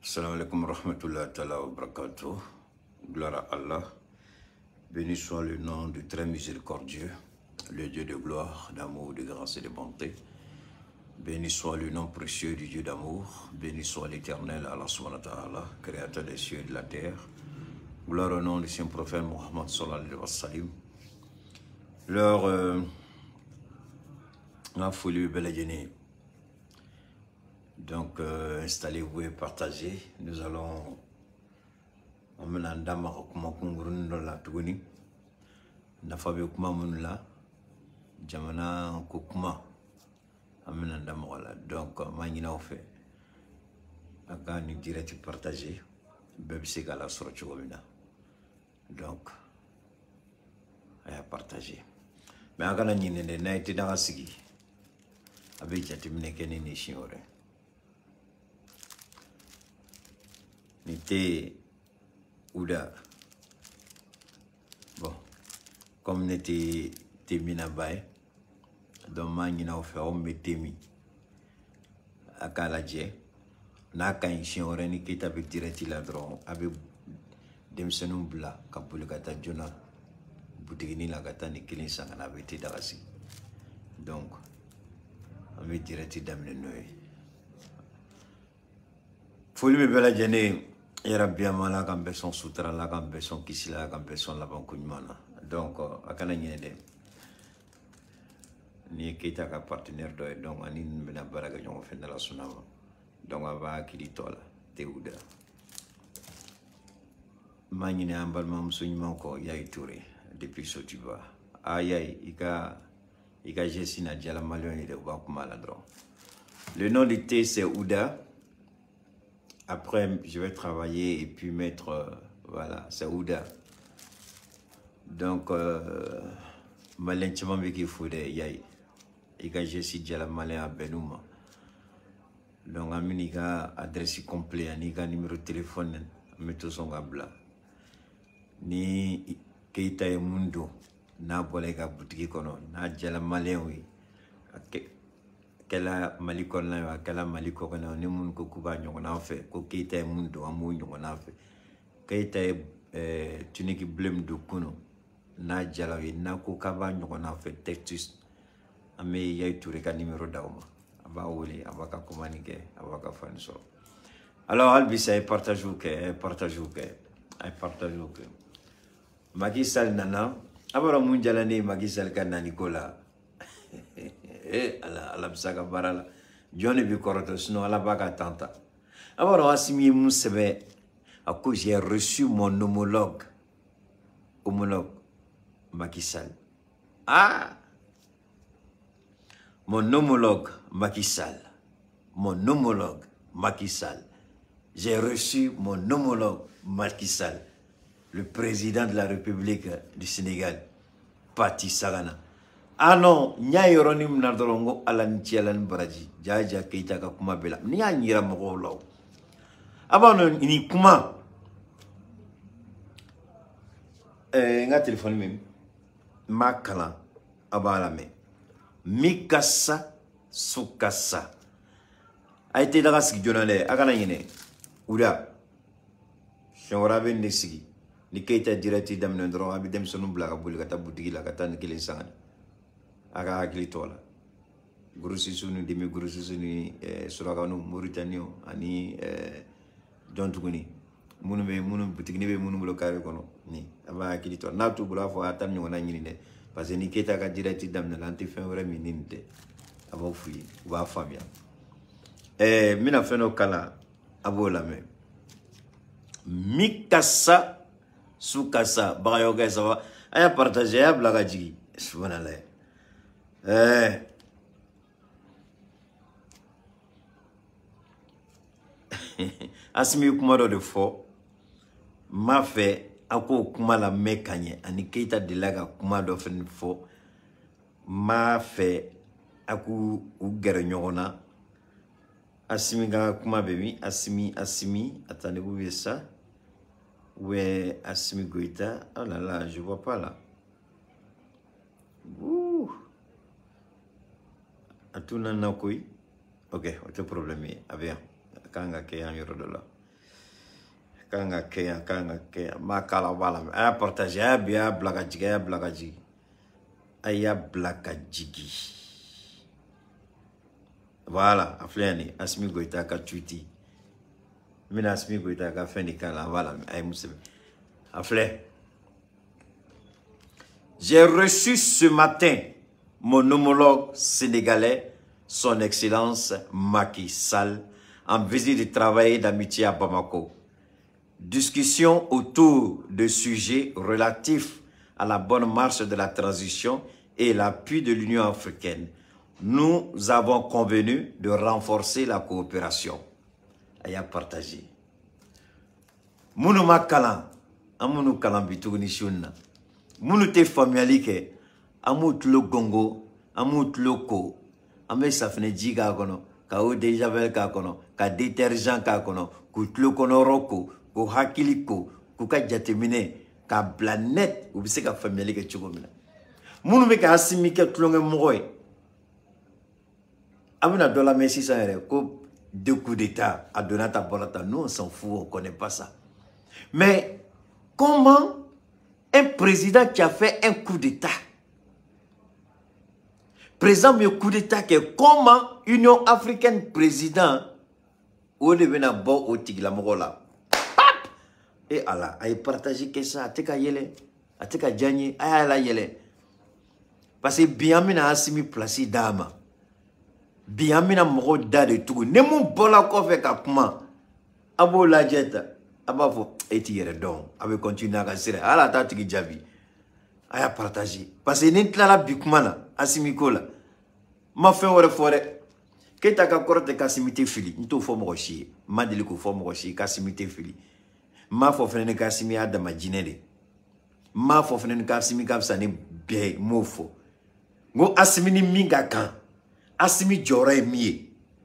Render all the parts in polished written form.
Salam alaikum rahmatullahi ta'ala wa barakatuh. Gloire à Allah. Béni soit le nom du très miséricordieux, le Dieu de gloire, d'amour, de grâce et de bonté. Béni soit le nom précieux du Dieu d'amour. Béni soit l'éternel Allah subhanahu wa ta'ala, créateur des cieux et de la terre. Gloire au nom du saint prophète Mohammed sallallahu alayhi wa sallam. La folie belle. Donc, installez-vous et partagez. Nous allons emmener un dame à la Tuguni. Nafabe kuma munla. Jamana Kukuma. Emmener un dame à la. Donc, Magina au fait. Aka ni direct partager. Bebse gala sur Chogomina. Donc, à partager. Mais aka na nyine na été dans la sigi. Avec jatimine kene ni shiore. N'était Ouda. Bon, comme n'était Teminabaye, donc Manina fait on Temi à Kaladje, n'a qu'un chien orange qui est avec direct la drone, avec des senons blancs, Kapulikata Jona, Boutigini la gata ni Kilin Sangan avait été d'Arasi. Donc, on met direct d'amener Noé. Folie me bella gênée. Yara bien mala quand personne soutra la quand personne qui s'y la quand personne la banque mana. Donc à cananier de ni kita ka partenaire do donc ani mena baraga jongo fait de la sunama. Donc ava kili tola teuda. Manine ambal mam sunyma ko yayi touré depuis Sotiba. Aïe ika jesina diala malion de ba kuma la dron. Le nom du thé c'est Ouda. Après, je vais travailler et puis mettre, voilà, c'est Ouda. Donc, malin chama biki foude yai. Ika jesi diala malin à Benouma. Donc, aminika adresse complet, anika numéro de téléphone, meto son gabla. Ni keita e mundo, na bolega boutique kono, na diala malin oui. Kela maliko na kela maliko kana ni mun ko kuba nyona fe ko keita mundo amu nyona fe keita tuniki blem do kuno na jalawi na ko kaba nyona fe textus ame yai touré ka numéro dauma aba woli abaka communiquer abaka fanso alors albi say partage Macky Sall nana abara mun jalani Macky Sall kana Nicolas ala bisaka barala Johnny bi koroto sinon ala baka tanta alors asimi musebe à cause j'ai reçu mon homologue Macky Sall mon homologue Macky Sall j'ai reçu mon homologue Macky Sall le président de la République du Sénégal Pati Sagana. Ah non, nya yoroni mnadorongo alanchi alan baraji. Jaja keita ka kuma bela. Nya nyira moko law. Abano ini kuma. Nga téléphone mim. Makala abala me. Mikasa sukasa. A été daga sigi jonale akana yene. Uda. Shawara ben nesigi. Ni keita direct dam ndoro abi dem sonu blaga buli kata butigi la kata ni kilin sangana. Aga agli tola gurusi sunu demi gurusi sunu surakanu Mauritanio ani dontuguni munu butigni be munu blokare kono ni aba agli tola na tu bula fo atam nyona nyini de parce que ni keta ka direct dam na lanti fin vrai mininte aba fuyi ba famia mina feno kala abola me mikasa sukasa ba yoga ça aya partager ya blaga jigi subhanallah. Asimi kuma do de fo ma fe ako kuma la mekanye ani keita de laga kuma do fen fo ma fe aku ugere nyona asimi ga kuma bebi asimi attendez vous voyez ça ouais asimi goita oh là là je vois pas là. Ouh. Atuna na koi. Ok, autre problème. Avia. Kanga ke en yoro de là. kanga ke ma kala wala a partager a bien blagaji aya blagajigi voilà aflani Assimi Goïta ka tweeti mina Assimi Goïta ka feni kala voilà ay musse afle. J'ai reçu ce matin mon homologue sénégalais, son Excellence Macky Sall, en visite de travail d'amitié à Bamako. Discussion autour de sujets relatifs à la bonne marche de la transition et l'appui de l'Union africaine. Nous avons convenu de renforcer la coopération. Aya partagé. Mounou makalan, amounou kalan bitugni shunna. Mounou te familiali ke, amout lo gongo, amout lo ko, ame safne jiga kono, ka o de javel ka kono, ka détergent ka kono, ku tlo kono roko, ku hakiliko, ku ka jatemine, ka blanet, ou bise ka familiali ke chugomina. Mounou me ka Assimi ke tlonge mwoy. Amina dola messi sa ere, ko deux coups d'état à Donata Bolata, nous on s'en fout, on ne connaît pas ça. Mais comment un président qui a fait un coup d'état, président un coup d'état, comment Union africaine président, ou le vena bon au tigla mogola, et Allah, a partagé que ça, a teka yele, a teka djanye, a la yele. Parce que bien mina Assimi placé dama. Biamina moro da de tout ne mon bola ko fe ka kuma abo la jeta aba fo eti yere don abe continuer ka sire ala ta tigi jabi aya partager parce que ni tla la bikuma na Assimi ko la ma fe wore fore ke ta ka korte ka simite fili nto fo mo chi ma deli ko fo mo chi ka simite fili ma fo fene ka Assimi adama jinede ma fo fene ka Assimi ka sani be mo fo ngo Assimi ni minga kan Assimi Jora est mieux,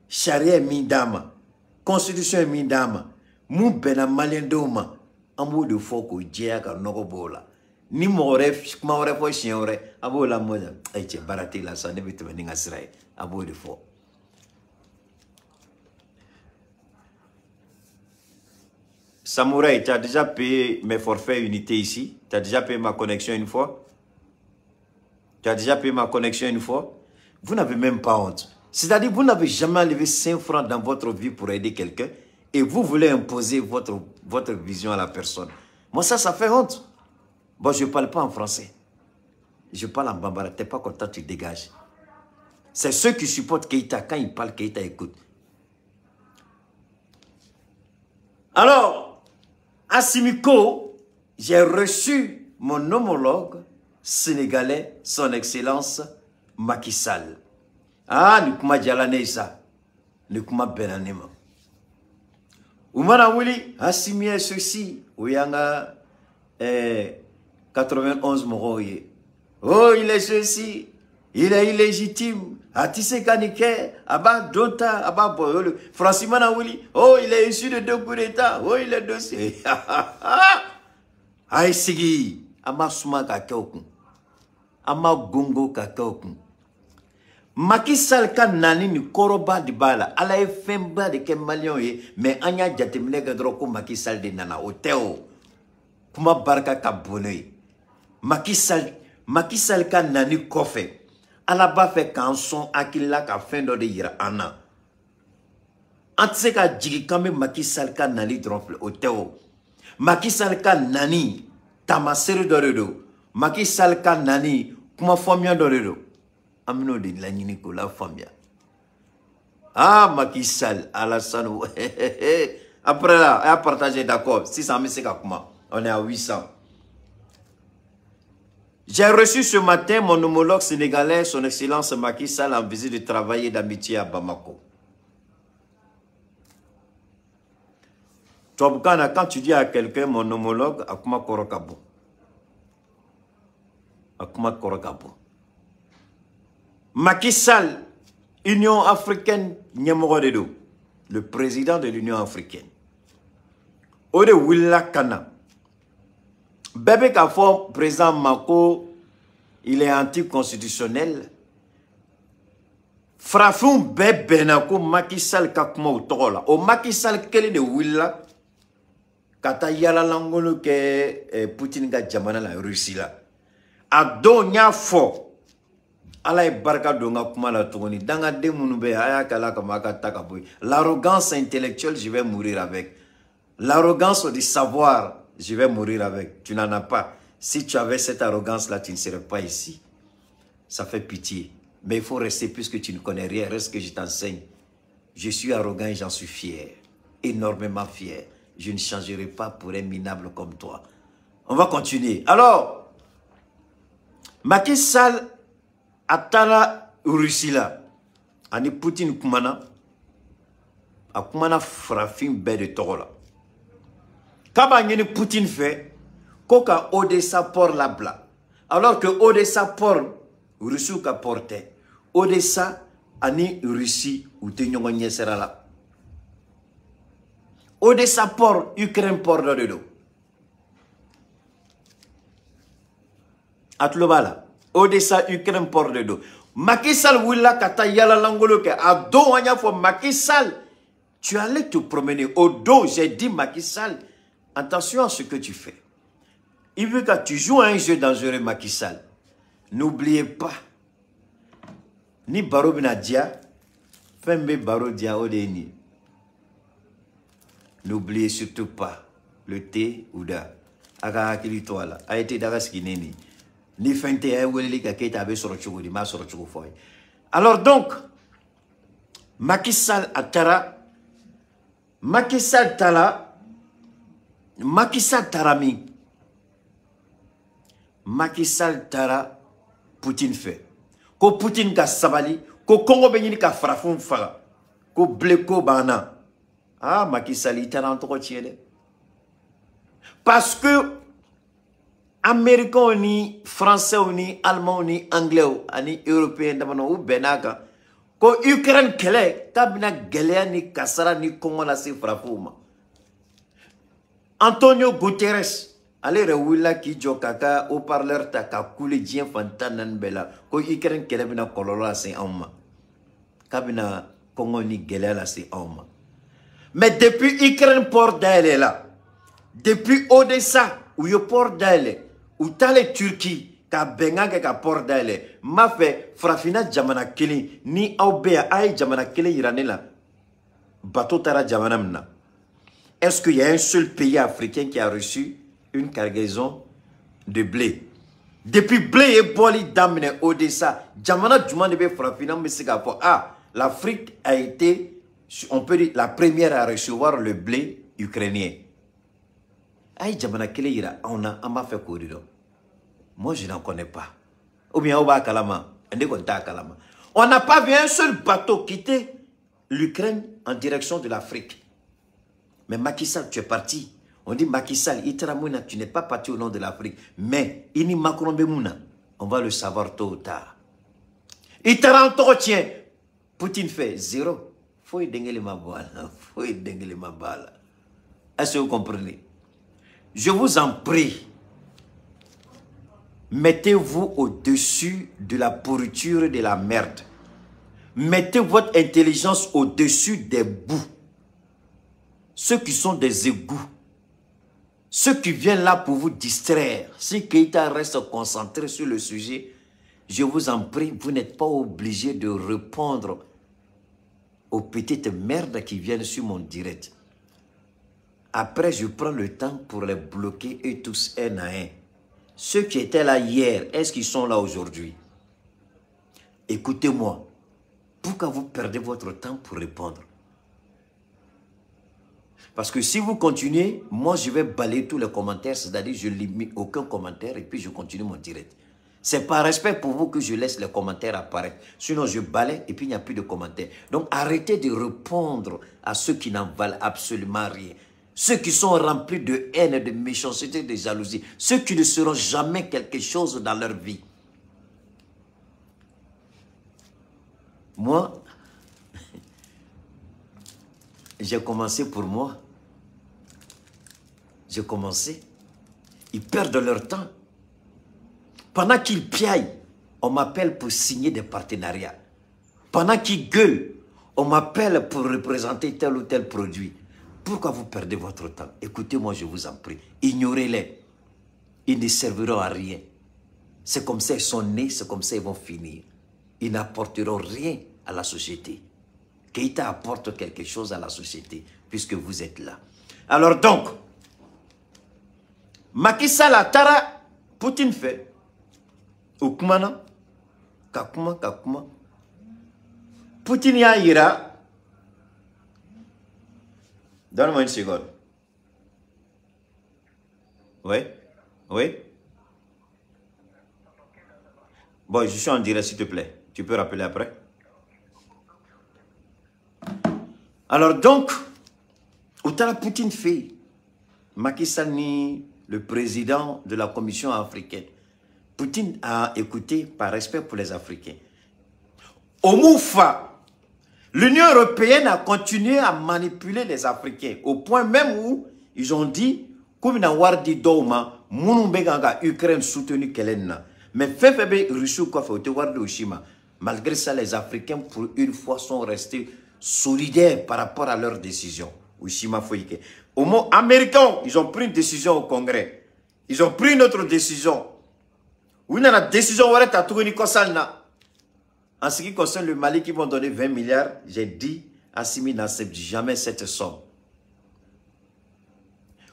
charia est mis dama, constitution est mis dama, mou bena malien doma, amour de foko djea ka noko bola. Ni moref, kuma ore fo chien ore, abo la moda, ay che barate la sa ne bitu ninga srai, abo de fo. Samouraï, tu as déjà payé mes forfaits unité ici? Tu as déjà payé ma connexion une fois? Tu as déjà payé ma connexion une fois? Vous n'avez même pas honte. C'est-à-dire, vous n'avez jamais enlevé 5 francs dans votre vie pour aider quelqu'un et vous voulez imposer votre vision à la personne. Moi, ça fait honte. Bon, je ne parle pas en français. Je parle en bambara. Tu n'es pas content, tu dégages. C'est ceux qui supportent Keïta. Quand ils parlent, Keïta écoute. Alors, Assimi Ko, j'ai reçu mon homologue sénégalais, son Excellence Macky Sall. Ah, nous kuma jalane ça. Nous kuma benanima. Oumana Wili, Assimi est ceci. Ouyanga 91 moroye. Oh, il est ceci. Il est illégitime. Atisse Kanike, Abba Donta, Abba Boyol. Francimana Wili. Oh, il est issu de 2 coups d'état. Oh, il est dossier. Aïe, Sigi. Ama Souma Kakeokun. Ama Gongo Kakeokun. Macky Sall ka nani ni koroba di bala ala e femba de ke malion ye mais anya jatemine ga dro ko Macky Sall de nana oteo kuma barka ka bonne Macky Sall ka nani kofe ala ba fe kanson akilla ka fin do de yira ana antse ka jigi kambe Macky Sall ka nani drofle oteo Macky Sall ka nani tamasere do redo Macky Sall ka nani kuma fomia do redo amino de la ko la famille. Ah, Macky Sall, Alassane. Après là, elle a partagé d'accord. 600 000, c'est comment? On est à 800. J'ai reçu ce matin mon homologue sénégalais, son Excellence Macky Sall, en visite de travail et d'amitié à Bamako. Quand tu dis à quelqu'un mon homologue, Akuma Korokabo. Akuma Korokabo. Macky Sall, Union africaine, le président de l'Union africaine. Ode Willa Kana. Bébé Kafo, président Mako, il est anticonstitutionnel. Frafun Bébé Nako, Macky Sall Kakuma Utola. O Macky Sall, quel est de Willa? kata yala langolo ke Poutine ga jamana la Russie la ado nya fo ala e barka do nga kuma la togoni danga de munu be aya kala ka maka taka boy l'arrogance intellectuelle je vais mourir avec l'arrogance du savoir je vais mourir avec tu n'en as pas si tu avais cette arrogance là tu ne serais pas ici ça fait pitié mais il faut rester puisque tu ne connais rien reste que je t'enseigne je suis arrogant et j'en suis fier énormément fier je ne changerai pas pour un minable comme toi on va continuer alors Macky Sall atala Russie la ani Poutine kumana akumana frafin be de togola kaba ngeni Poutine fait koka Odessa port la bla alors que Odessa port Russie ka porté Odessa ani Russie ou te nyongo nyesera la Odessa port Ukraine port de do atlobala Odessa Ukraine port de do Macky Sall willa kata yala langolo ke ado wanya fo Macky Sall tu allais te promener au dos j'ai dit Macky Sall attention à ce que tu fais il veut que tu joues à un jeu dangereux Macky Sall n'oubliez pas ni baro binadia fembe baro dia odeni n'oubliez surtout pas le thé ouda aga hakili toala a été dagaskineni ni fente ay weleli ka keta be soro chugo di ma soro chugo foy alors donc Macky Sall atara Macky Sall tala Macky Sall tarami Macky Sall tara Poutine fait ko Poutine ka sabali ko Congo be ni ka frafun fara ko bleko bana ah Macky Sall itana ntoko tiele parce que Américains ni Français ni Allemands ni Anglais ni Européens d'abord ou benaka ko Ukraine kele kabina gelea ni kasara ni Congo la se frafuma Antonio Guterres allez rewilla ki jokaka au parleur ta ka kule dien fantanan bela ko Ukraine kele bina kololo se amma kabina Congo ni gelea la se amma mais depuis Ukraine port d'aile là depuis Odessa où yo port d'aile ou tale Turquie ka benga ka port d'aile ma fait frafina jamana kili ni aubea ay jamana kili iranela bateau tara jamana mna est-ce qu'il y a un seul pays africain qui a reçu une cargaison de blé depuis blé et boli damne Odessa jamana juma de frafina mesika fo ah l'Afrique a été on peut dire la première à recevoir le blé ukrainien ay jamana kili ira on a fait corridor. Moi, je n'en connais pas. Ou bien, on va à Kalama. On n'a pas vu un seul bateau quitter l'Ukraine en direction de l'Afrique. Mais Macky Sall, tu es parti. On dit Macky Sall, tu n'es pas parti au nom de l'Afrique. Mais, Ini Macron Bemouna, on va le savoir tôt ou tard. Tiens, Poutine fait zéro. Faut y dengue ma balle. Faut y dengue ma balle. Est-ce que vous comprenez? Je vous en prie. Mettez-vous au-dessus de la pourriture et de la merde. Mettez votre intelligence au-dessus des bouts. Ceux qui sont des égouts. Ceux qui viennent là pour vous distraire. Si Keïta reste concentré sur le sujet, je vous en prie, vous n'êtes pas obligé de répondre aux petites merdes qui viennent sur mon direct. Après, je prends le temps pour les bloquer et tous un à un. Ceux qui étaient là hier, est-ce qu'ils sont là aujourd'hui? Écoutez-moi. Pourquoi vous perdez votre temps pour répondre? Parce que si vous continuez, moi je vais balayer tous les commentaires, c'est-à-dire je ne limite aucun commentaire et puis je continue mon direct. C'est par respect pour vous que je laisse les commentaires apparaître. Sinon je balaye et puis il n'y a plus de commentaires. Donc arrêtez de répondre à ceux qui n'en valent absolument rien. Ceux qui sont remplis de haine, de méchanceté, de jalousie. Ceux qui ne seront jamais quelque chose dans leur vie. Moi, j'ai commencé pour moi. J'ai commencé. Ils perdent leur temps. Pendant qu'ils piaillent, on m'appelle pour signer des partenariats. Pendant qu'ils gueulent, on m'appelle pour représenter tel ou tel produit. Pourquoi vous perdez votre temps? Écoutez-moi, je vous en prie. Ignorez-les. Ils ne serviront à rien. C'est comme ça ils sont nés, c'est comme ça ils vont finir. Ils n'apporteront rien à la société. Keïta apporte quelque chose à la société, puisque vous êtes là. Alors donc, Macky Sall a tara Poutine fait. Okumana, kakuma. Poutine ya ira. Donne-moi une seconde. Oui? Oui? Bon, je suis en direct, s'il te plaît. Tu peux rappeler après? Alors donc, Outara Poutine fait. Macky Sall ni le président de la Commission africaine. Poutine a écouté par respect pour les Africains. Au Moufa, l'Union européenne a continué à manipuler les Africains au point même où ils ont dit comme na wardi douma munubeganga Ukraine soutenu Kelena. Mais Fefebe Russie quoi fait wardi Oshima. Malgré ça, les Africains pour une fois sont restés solidaires par rapport à leurs décisions. Oshima Foike. Au mot américain, ils ont pris une décision au Congrès. Ils ont pris une autre décision. Oui, la décision en ce qui concerne le Mali qui vont donner 20 milliards, j'ai dit à Simi n'accepte jamais cette somme.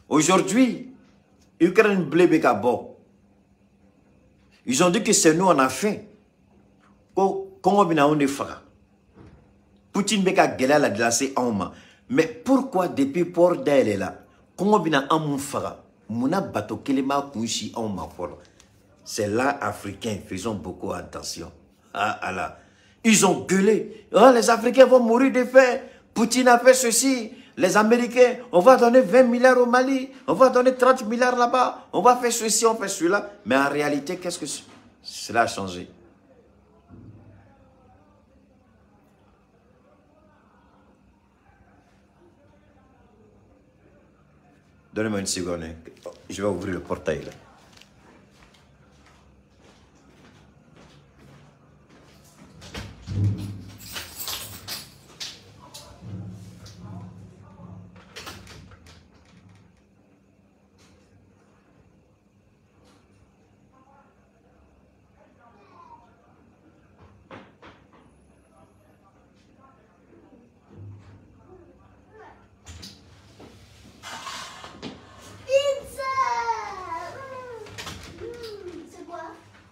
Aujourd'hui, Ukraine blé bon. Ils ont dit que c'est nous on a fait. Comment on est fera. Poutine beka gela la glacé en main. Mais pourquoi depuis Port d'elle est là? Comment on a un fera? Mona bateau kelema kunshi en main. C'est là africains, faisons beaucoup attention. Ah là. Ils ont gueulé. Oh, les Africains vont mourir de faim. Poutine a fait ceci. Les Américains, on va donner 20 milliards au Mali. On va donner 30 milliards là-bas. On va faire ceci, on fait cela. Mais en réalité, qu'est-ce que cela a changé? Donnez-moi une seconde. Je vais ouvrir le portail là.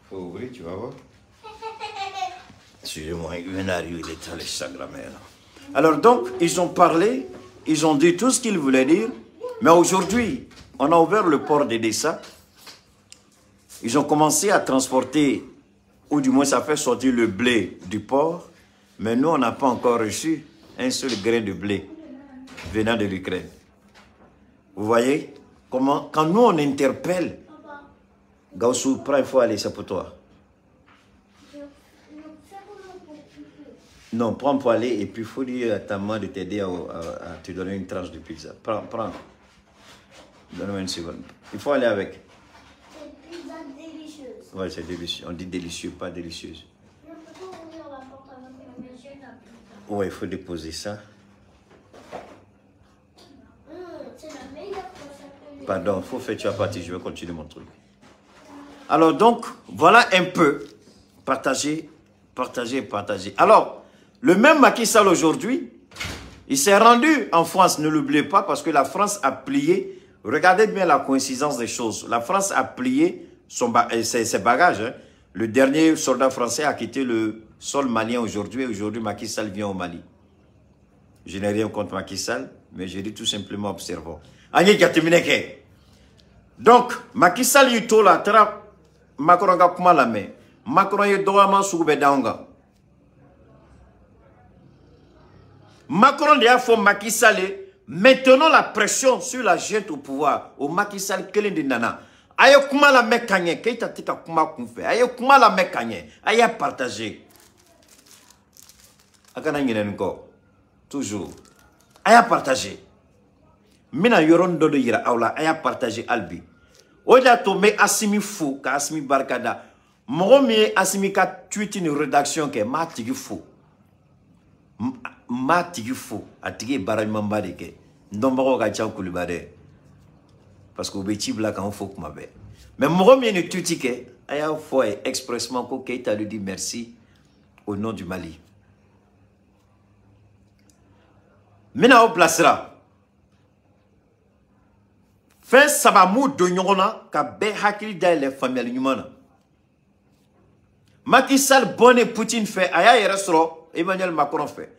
Faut ouvrir, tu vas voir. Excusez-moi, il vient d'arriver, il est allé sa grand-mère. Alors donc, ils ont parlé, ils ont dit tout ce qu'ils voulaient dire, mais aujourd'hui, on a ouvert le port d'Edessa. Ils ont commencé à transporter, ou du moins ça fait sortir le blé du port, mais nous, on n'a pas encore reçu un seul grain de blé venant de l'Ukraine. Vous voyez comment, quand nous on interpelle, Gaussou, prends, il faut aller, c'est pour toi. Non, prends pour aller et puis il faut dire à ta maman de t'aider à te donner une tranche de pizza. Prends. Donne-moi une seconde. Il faut aller avec. C'est pizza délicieuse. Ouais, c'est délicieux. On dit délicieux, pas délicieuse. Je peux pas ouvrir la porte avec la maison de la pizza. Ouais, il faut déposer ça. C'est la meilleure recette. Pardon, il faut faire, tu as parti, je vais continuer mon truc. Alors donc, voilà un peu. Partager. Alors, le même Macky Sall aujourd'hui, il s'est rendu en France, ne l'oubliez pas, parce que la France a plié. Regardez bien la coïncidence des choses. La France a plié ses bagages. Hein. Le dernier soldat français a quitté le sol malien aujourd'hui. Et aujourd'hui, Macky Sall vient au Mali. Je n'ai rien contre Macky Sall, mais je dis tout simplement observons. Donc, Macky Sall yi to la tra Macron ga kuma la me. Macron yi doama soube daunga. Macron de a fait Macky Sall maintenant la pression sur la gente au pouvoir au Macky Sall kelen de nana. Ayo kuma la me kanye keita tika kuma kunfe. Ayo kuma la me kanye. Aya partager. Akana nginen ko. Toujours. Aya partager. Mina yoron dodo yira awla aya partager albi. Oja to me asimi fou ka asimi barkada. Mo mi asimi ka tweet une rédaction ke ma tigi fou. Ma tigi fou atigi baral mambari ke. Ndombago ka tchao Koulibaly. Parce que Obeti Black en faut que ma belle. Mais moi, je ne tuti que, aya fois expressement que Keita lui dit merci au nom du Mali. Maintenant, on placera. Fin sabamou de nyona ka be hakili da les familles nyumana. Macky Sall bonne Poutine fait aya yeresro Emmanuel Macron fait.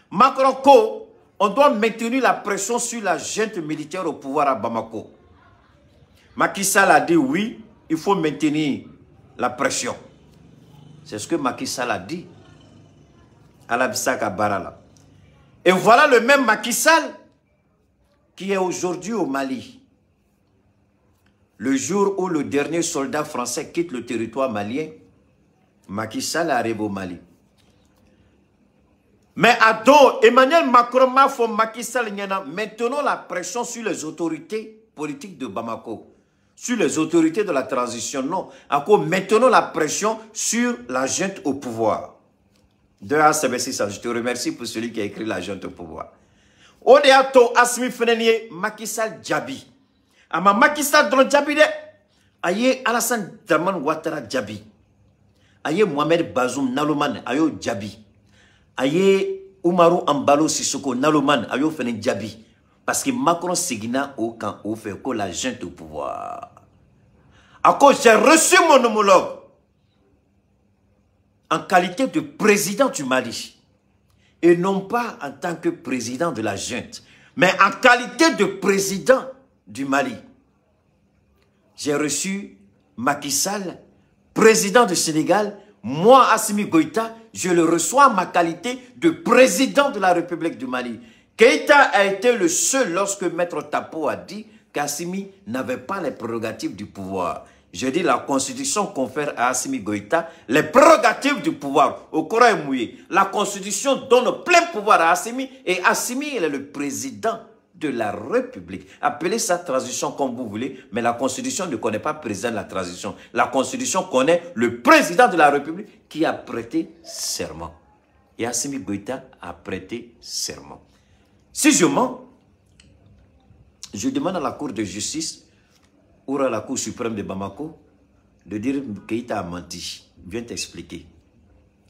Macron ko on doit maintenir la pression sur la junte militaire au pouvoir à Bamako. Macky Sall a dit oui, il faut maintenir la pression. C'est ce que Macky Sall a dit à la Bissaka Barala. Et voilà le même Macky Sall qui est aujourd'hui au Mali. Le jour où le dernier soldat français quitte le territoire malien, Macky Sall arrive au Mali. Mais à dos, Emmanuel Macron m'a fait Macky Sall maintenant la pression sur les autorités politiques de Bamako, sur les autorités de la transition. Non, encore maintenant la pression sur la junte au pouvoir. De A760, je te remercie pour celui qui a écrit la junte au pouvoir. Odeato Asmi Fenenier, Macky Sall Djabi. Ama Macky Sall dans Djabi de. Aye Alassane Draman Ouattara Djabi. Aye Mohamed Bazoum Naloman ayo Djabi. Aye Oumarou Ambalo Sissoko Naloman ayo Fenen Djabi. Parce que Macron Seguina au camp au fait que la junte au pouvoir. À cause j'ai reçu mon homologue en qualité de président du Mali. Et non pas en tant que président de la junte, mais en qualité de président du Mali. J'ai reçu Macky Sall, président du Sénégal. Moi, Assimi Goïta, je le reçois en ma qualité de président de la République du Mali. Keïta a été le seul lorsque Maître Tapo a dit qu'Assimi n'avait pas les prérogatives du pouvoir. Je dis la Constitution confère à Assimi Goïta les prérogatives du pouvoir. Au Coran mouillé, la Constitution donne plein pouvoir à Assimi et Assimi il est le président de la République. Appelez ça transition comme vous voulez, mais la Constitution ne connaît pas le président de la transition. La Constitution connaît le président de la République qui a prêté serment. Et Assimi Goïta a prêté serment. Si je mens, je demande à la Cour de justice ou à la Cour suprême de Bamako de dire que Keïta a menti. Viens t'expliquer.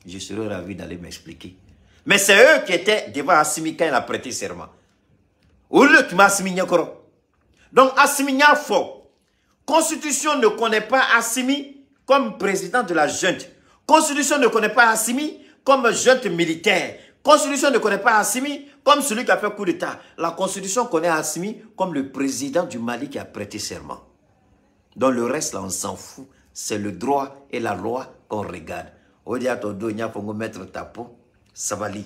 Je serai ravi d'aller m'expliquer. Mais c'est eux qui étaient devant Assimi quand il a prêté serment. Ou le qui m'a Assimi. Donc Assimi a faux. Constitution ne connaît pas Assimi comme président de la junte. Constitution ne connaît pas Assimi comme junte militaire. Constitution ne connaît pas Assimi comme celui qui a fait coup d'État. La Constitution connaît Assimi comme le président du Mali qui a prêté serment. Dans le reste, là, on s'en fout. C'est le droit et la loi qu'on regarde. Odia todo nya fongo mettre tapo. Savali.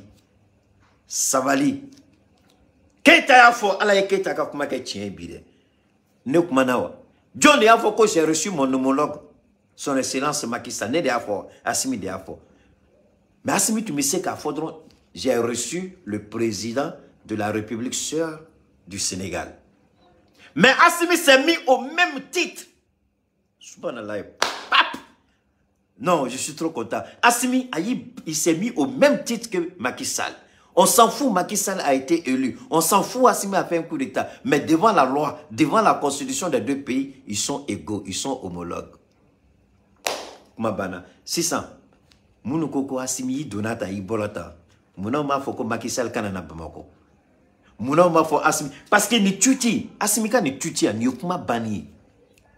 Savali. Keita ya fo ala ye keita ka kuma ke tien bide. Ne kuma nawa. John ya fo ko j'ai reçu mon homologue. Son excellence Macky Sall ne de afo Assimi de afo. Mais Assimi tu me sais qu'à Fodron j'ai reçu le président de la République sœur du Sénégal. Mais Assimi s'est mis au même titre. Subhanallah. Non, je suis trop content. Assimi, il s'est mis au même titre que Macky Sall. On s'en fout, Macky Sall a été élu. On s'en fout, Assimi a fait un coup d'État. Mais devant la loi, devant la constitution des deux pays, ils sont égaux, ils sont homologues. Mabana, 600. Mounokoko Assimi, Donata, Ibolata. Mouna ma foko Macky Sall kanana Bamako. Mouna ma foko Assimi. Parce que ni tuti, Assimi ka ni tuti, ni okuma bani.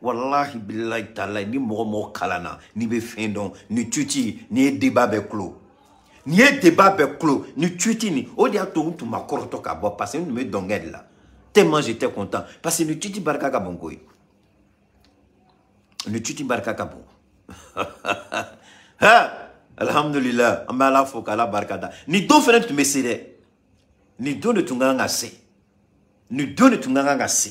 Wallahi billahi ta'ala, ni momo kalana, ni be fendon, ni tuti, ni débat be clos. Ni débat be clos, ni tuti ni. Odia to tu ma korto ka bo parce que nous me donged là. Tellement j'étais content parce que ni tuti barka ka bongoy. Ni tuti barka ka bon. Ha, alhamdulillah, amala fokala barkada. Ni do fene tu me sede. Ni do ne tunganga se. Ni do ne tunganga se.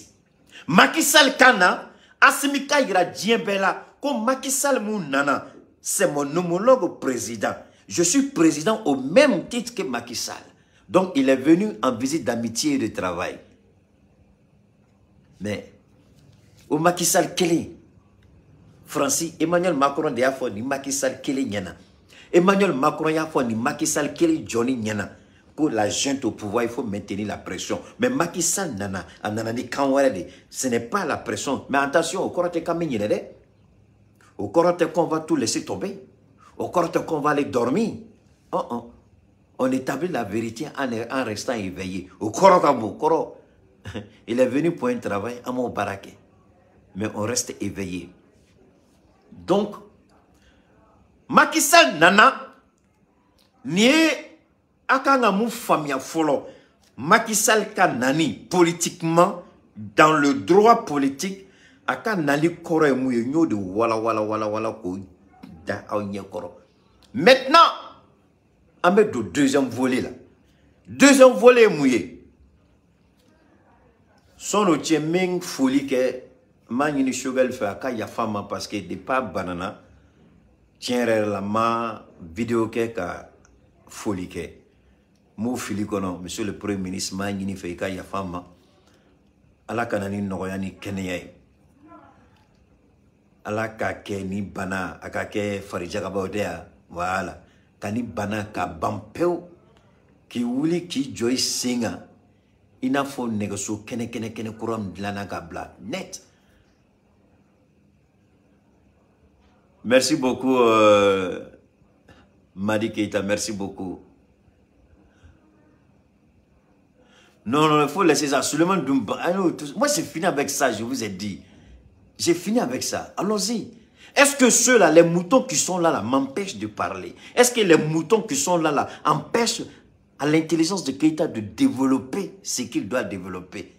Macky Sall kana Assimi Kaïra Djembela, comme Macky Sall Mounana, c'est mon homologue président. Je suis président au même titre que Macky Sall. Donc il est venu en visite d'amitié et de travail. Mais, au Macky Sall, quel est Francis, Emmanuel Macron de Yafo, ni Macky Sall, quel est Nyana. Emmanuel Macron Yafo, ni Macky Sall, quel est Johnny Nyana. que la junte au pouvoir, il faut maintenir la pression. Mais Macky Sall nana, ce n'est pas la pression. Mais attention, au corps au corps qu'on va tout laisser tomber. Au corps qu'on va aller dormir. On établit la vérité en restant éveillé. Au corps, il est venu pour un travail à mon baraque. Mais on reste éveillé. Donc, Macky Sall nana, ni akanga mou famia folo. Macky Sall ka nani politiquement, dans le droit politique, aka nali koro e mouye nyo de wala ko da awnye koro. Maintenant, on met le deuxième volet là. Deuxième volet mouillé. Son outil ming folie que Manini Shogal fait à Yafama parce que des pas banana tient la main vidéo que folie que mou fili kono monsieur le premier ministre Manini fait à Yafama ala kanani noyani Kenya ala ka ni bana akake Faridja Baudea voilà kani bana ka bampeu ki wuli ki joy singa ina fo negoso kene kuram dilana ka bla net. Merci beaucoup Madi Keita, merci beaucoup. Non, il faut laisser ça. Suleiman Dumba, moi c'est fini avec ça, je vous ai dit. J'ai fini avec ça. Allons-y. Est-ce que ceux-là, les moutons qui sont là, m'empêchent de parler? Est-ce que les moutons qui sont là, empêchent à l'intelligence de Keita de développer ce qu'il doit développer?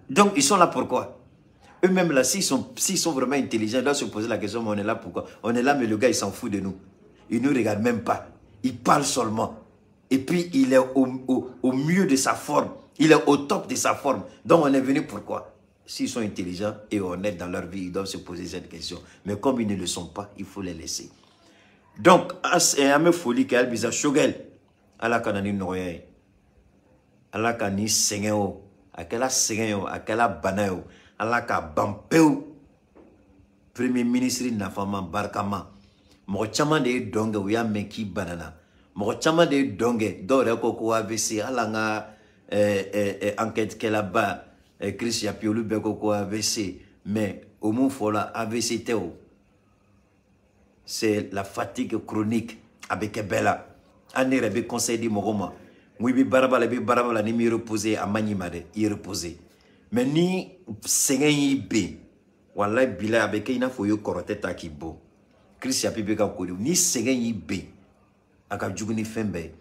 Donc, ils sont là pourquoi? Eux-mêmes, là, s'ils sont vraiment intelligents, ils doivent se poser la question, mais on est là pourquoi? On est là, mais le gars, il s'en fout de nous. Il ne nous regarde même pas. Il parle seulement. Et puis, il est au mieux de sa forme. Il est au top de sa forme. Donc, on est venu pourquoi? S'ils sont intelligents et honnêtes dans leur vie, ils doivent se poser cette question. Mais comme ils ne le sont pas, il faut les laisser. Donc, à me folie qu'elle bise Shogel, à la canani noye, à la cani sengeo, à quelle sengeo, à quelle banao, à la ka bampeo, premier ministre n'a fama barkama, mochaman de donge ou ya meki banana, mochaman de donge, dore koko AVC, à la enquête qu'elle a bas, Chris Yapiolu Bekoko AVC, mais au mot fola AVC Théo. C'est la fatigue chronique avec Bella. Anne Rebe conseil di Moroma. Oui, bi barabala ni mi reposer à Manimade, y reposer. Mais ni sengayi be. Wallahi bila avec ina foyo korote takibo. Chris Yapi beka kodi ni sengayi be. Aka juguni fembe.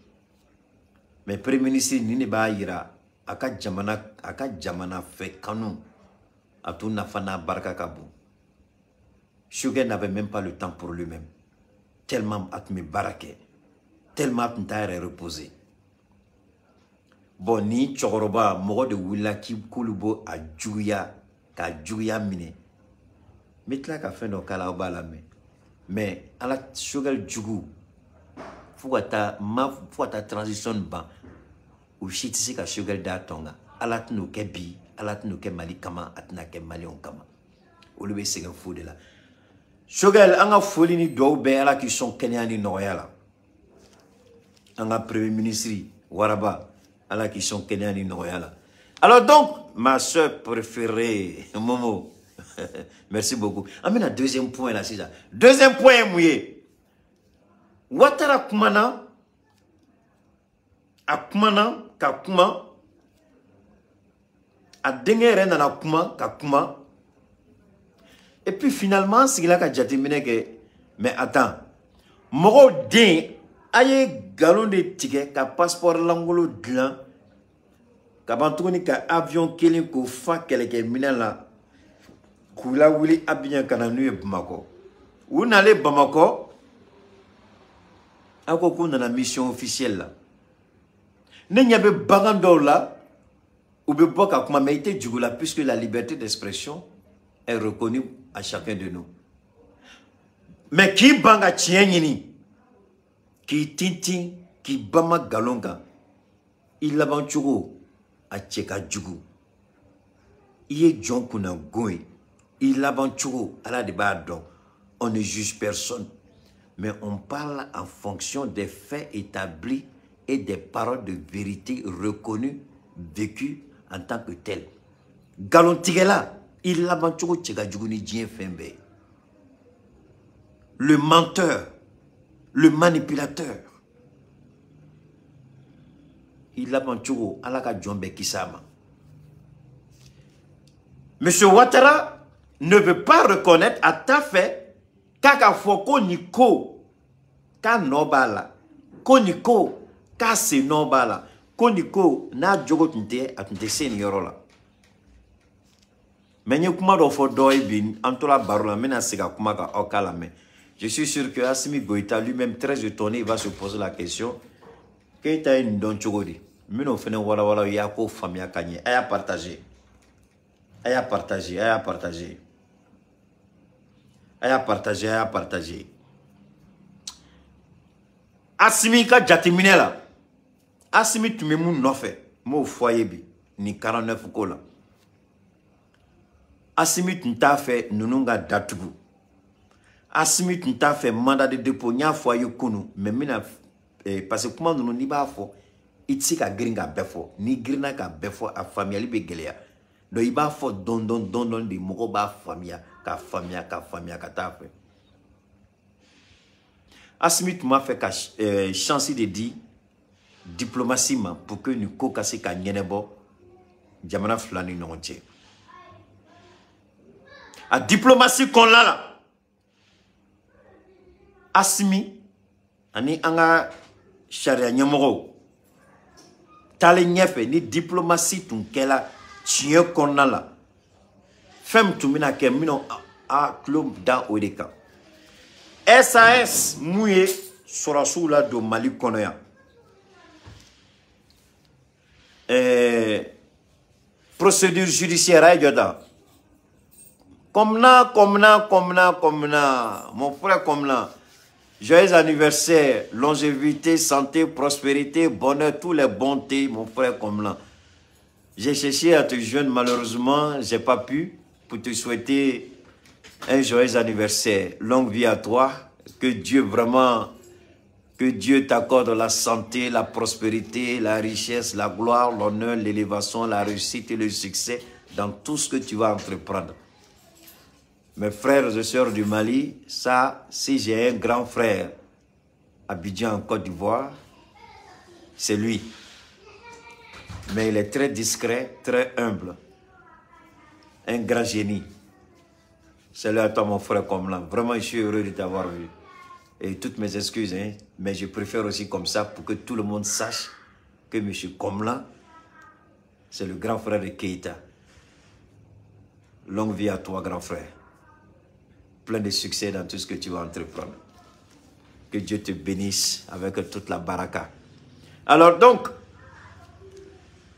Mais premier ministre ni ne ba yira aka jamana fait kanu. Atuna fana barka kabu. Sugar n'avait même pas le temps pour lui-même. Tellement atmi baraké. Tellement atmi reposé. Bon, ni chokoroba, moro de willa ki kulubo a juya mine. Mitla ka fin do kala obala me. Mais, à la sugar jugu, fouata transition ban, ou chitisi ka sugar da tonga. Alat no ke bi, alat no ke mali kama, atna ke malion kama. Ou le se fou de la. Shogel, anga folie ni do be ala qui sont Kenya ni Noyala. Anga premier ministre Waraba ala qui sont Kenya ni Noyala. Alors donc, ma soeur préférée, Momo, merci beaucoup. Amena deuxième point là, c'est ça. Deuxième point mouillé. Watara kumana, akumana, kakuma, a dengere na kuma, kakuma. Et puis finalement, c'est là que j'ai terminé que, mais attends, Moro din, aye galon de ticket, ka passeport langolo blanc, ka bantouni ka avion kelin ko fa keleke mina la, koula wili abiyan kananu e Bamako. Ou n'allez Bamako, ako kou na mission officielle là. Ne n'y avait bagando là, ou be boka kuma meite djugula, puisque la liberté d'expression est reconnue à chacun de nous. Mais qui banga tienini, qui tintin, qui bama galonga, il l'aventure à tcheka djugu. Il est John Kuna Goy, il l'aventure à la débat. On ne juge personne. mais on parle en fonction des faits établis et des paroles de vérité reconnues, vécues en tant que telles. Galontigela, il a le menteur, le manipulateur. Il a alaka Djombe Kisama. Monsieur Ouattara ne veut pas reconnaître à ta fait kaka foko niko ka nobala koniko ka se nobala koniko na jogo tunte atunte sen yorola. Mais nous je suis sûr que Assimi Goïta lui-même très étonné, il va se poser la question. Keita une don chogodi. Mino fene wala wala yako famia kanye. Aya partager. Aya partager, aya partager. Aya partager, aya partager. Assimi ka jatimine la. Assimi tu me moun nofe. Mo foyer bi. Ni 49 kola. Assimi tu t'a fait nununga datugu. Assimi tu t'a fait mandat de dépôt nya foyer kunu. Mais mina parce que comment nous n'y va fo. Itsi ka gringa befo. Ni grina ka befo a famille be gelea. Do iba fo don de moko ba famille ka ta fait. Assimi tu m'a fait ka chance de dire diplomatie pour que nous kokase ka nyenebo jamana flani nonche. A diplomatie qu'on l'a là. Assimi, ani anga sharia nyamoro. Tale nyefe ni diplomatie tun kela chien qu'on a là. Femme tu mina ke mino a club da odeka. SAS mouye sorasula do Mali konoya. Procédure judiciaire aïda. Comme na, mon frère comme na. Joyeux anniversaire, longévité, santé, prospérité, bonheur, tous les bontés, mon frère comme là. J'ai cherché à te joindre, malheureusement, j'ai pas pu, pour te souhaiter un joyeux anniversaire. Longue vie à toi, que Dieu vraiment, que Dieu t'accorde la santé, la prospérité, la richesse, la gloire, l'honneur, l'élévation, la réussite et le succès dans tout ce que tu vas entreprendre. Mes frères et sœurs du Mali, ça, si j'ai un grand frère à Abidjan en Côte d'Ivoire, c'est lui. Mais il est très discret, très humble. Un grand génie. Salut à toi mon frère comme là. Vraiment, je suis heureux de t'avoir vu. Et toutes mes excuses, hein, mais je préfère aussi comme ça pour que tout le monde sache que M. Komla, c'est le grand frère de Keïta. Longue vie à toi, grand frère. Plein de succès dans tout ce que tu vas entreprendre. Que Dieu te bénisse avec toute la baraka. Alors donc,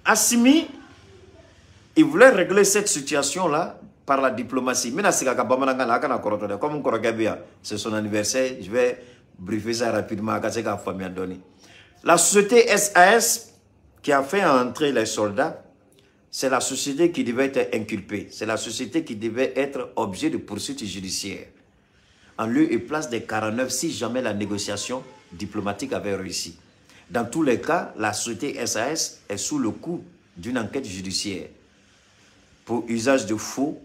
Assimi, il voulait régler cette situation-là par la diplomatie. Comme c'est son anniversaire, je vais briefer ça rapidement. La société SAS qui a fait entrer les soldats, c'est la société qui devait être inculpée. C'est la société qui devait être objet de poursuites judiciaires. En lieu et place des 49, si jamais la négociation diplomatique avait réussi. Dans tous les cas, la société SAS est sous le coup d'une enquête judiciaire pour usage de faux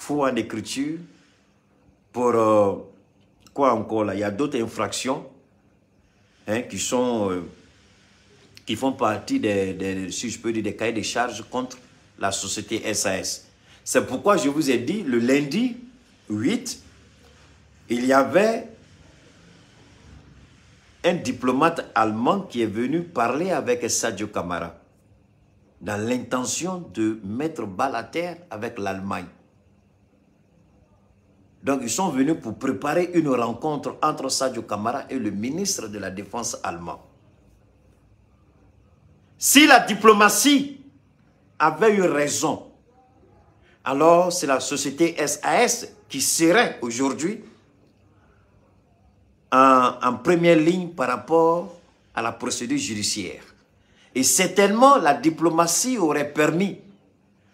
en écriture, pour quoi encore là? Il y a d'autres infractions hein, qui font partie si je peux dire, des cahiers de charges contre la société SAS. C'est pourquoi je vous ai dit, le lundi 8, il y avait un diplomate allemand qui est venu parler avec Sadio Camara dans l'intention de mettre balle à terre avec l'Allemagne. Donc ils sont venus pour préparer une rencontre entre Sadio Camara et le ministre de la Défense allemand. Si la diplomatie avait eu raison, alors c'est la société SAS qui serait aujourd'hui en première ligne par rapport à la procédure judiciaire. Et certainement, la diplomatie aurait permis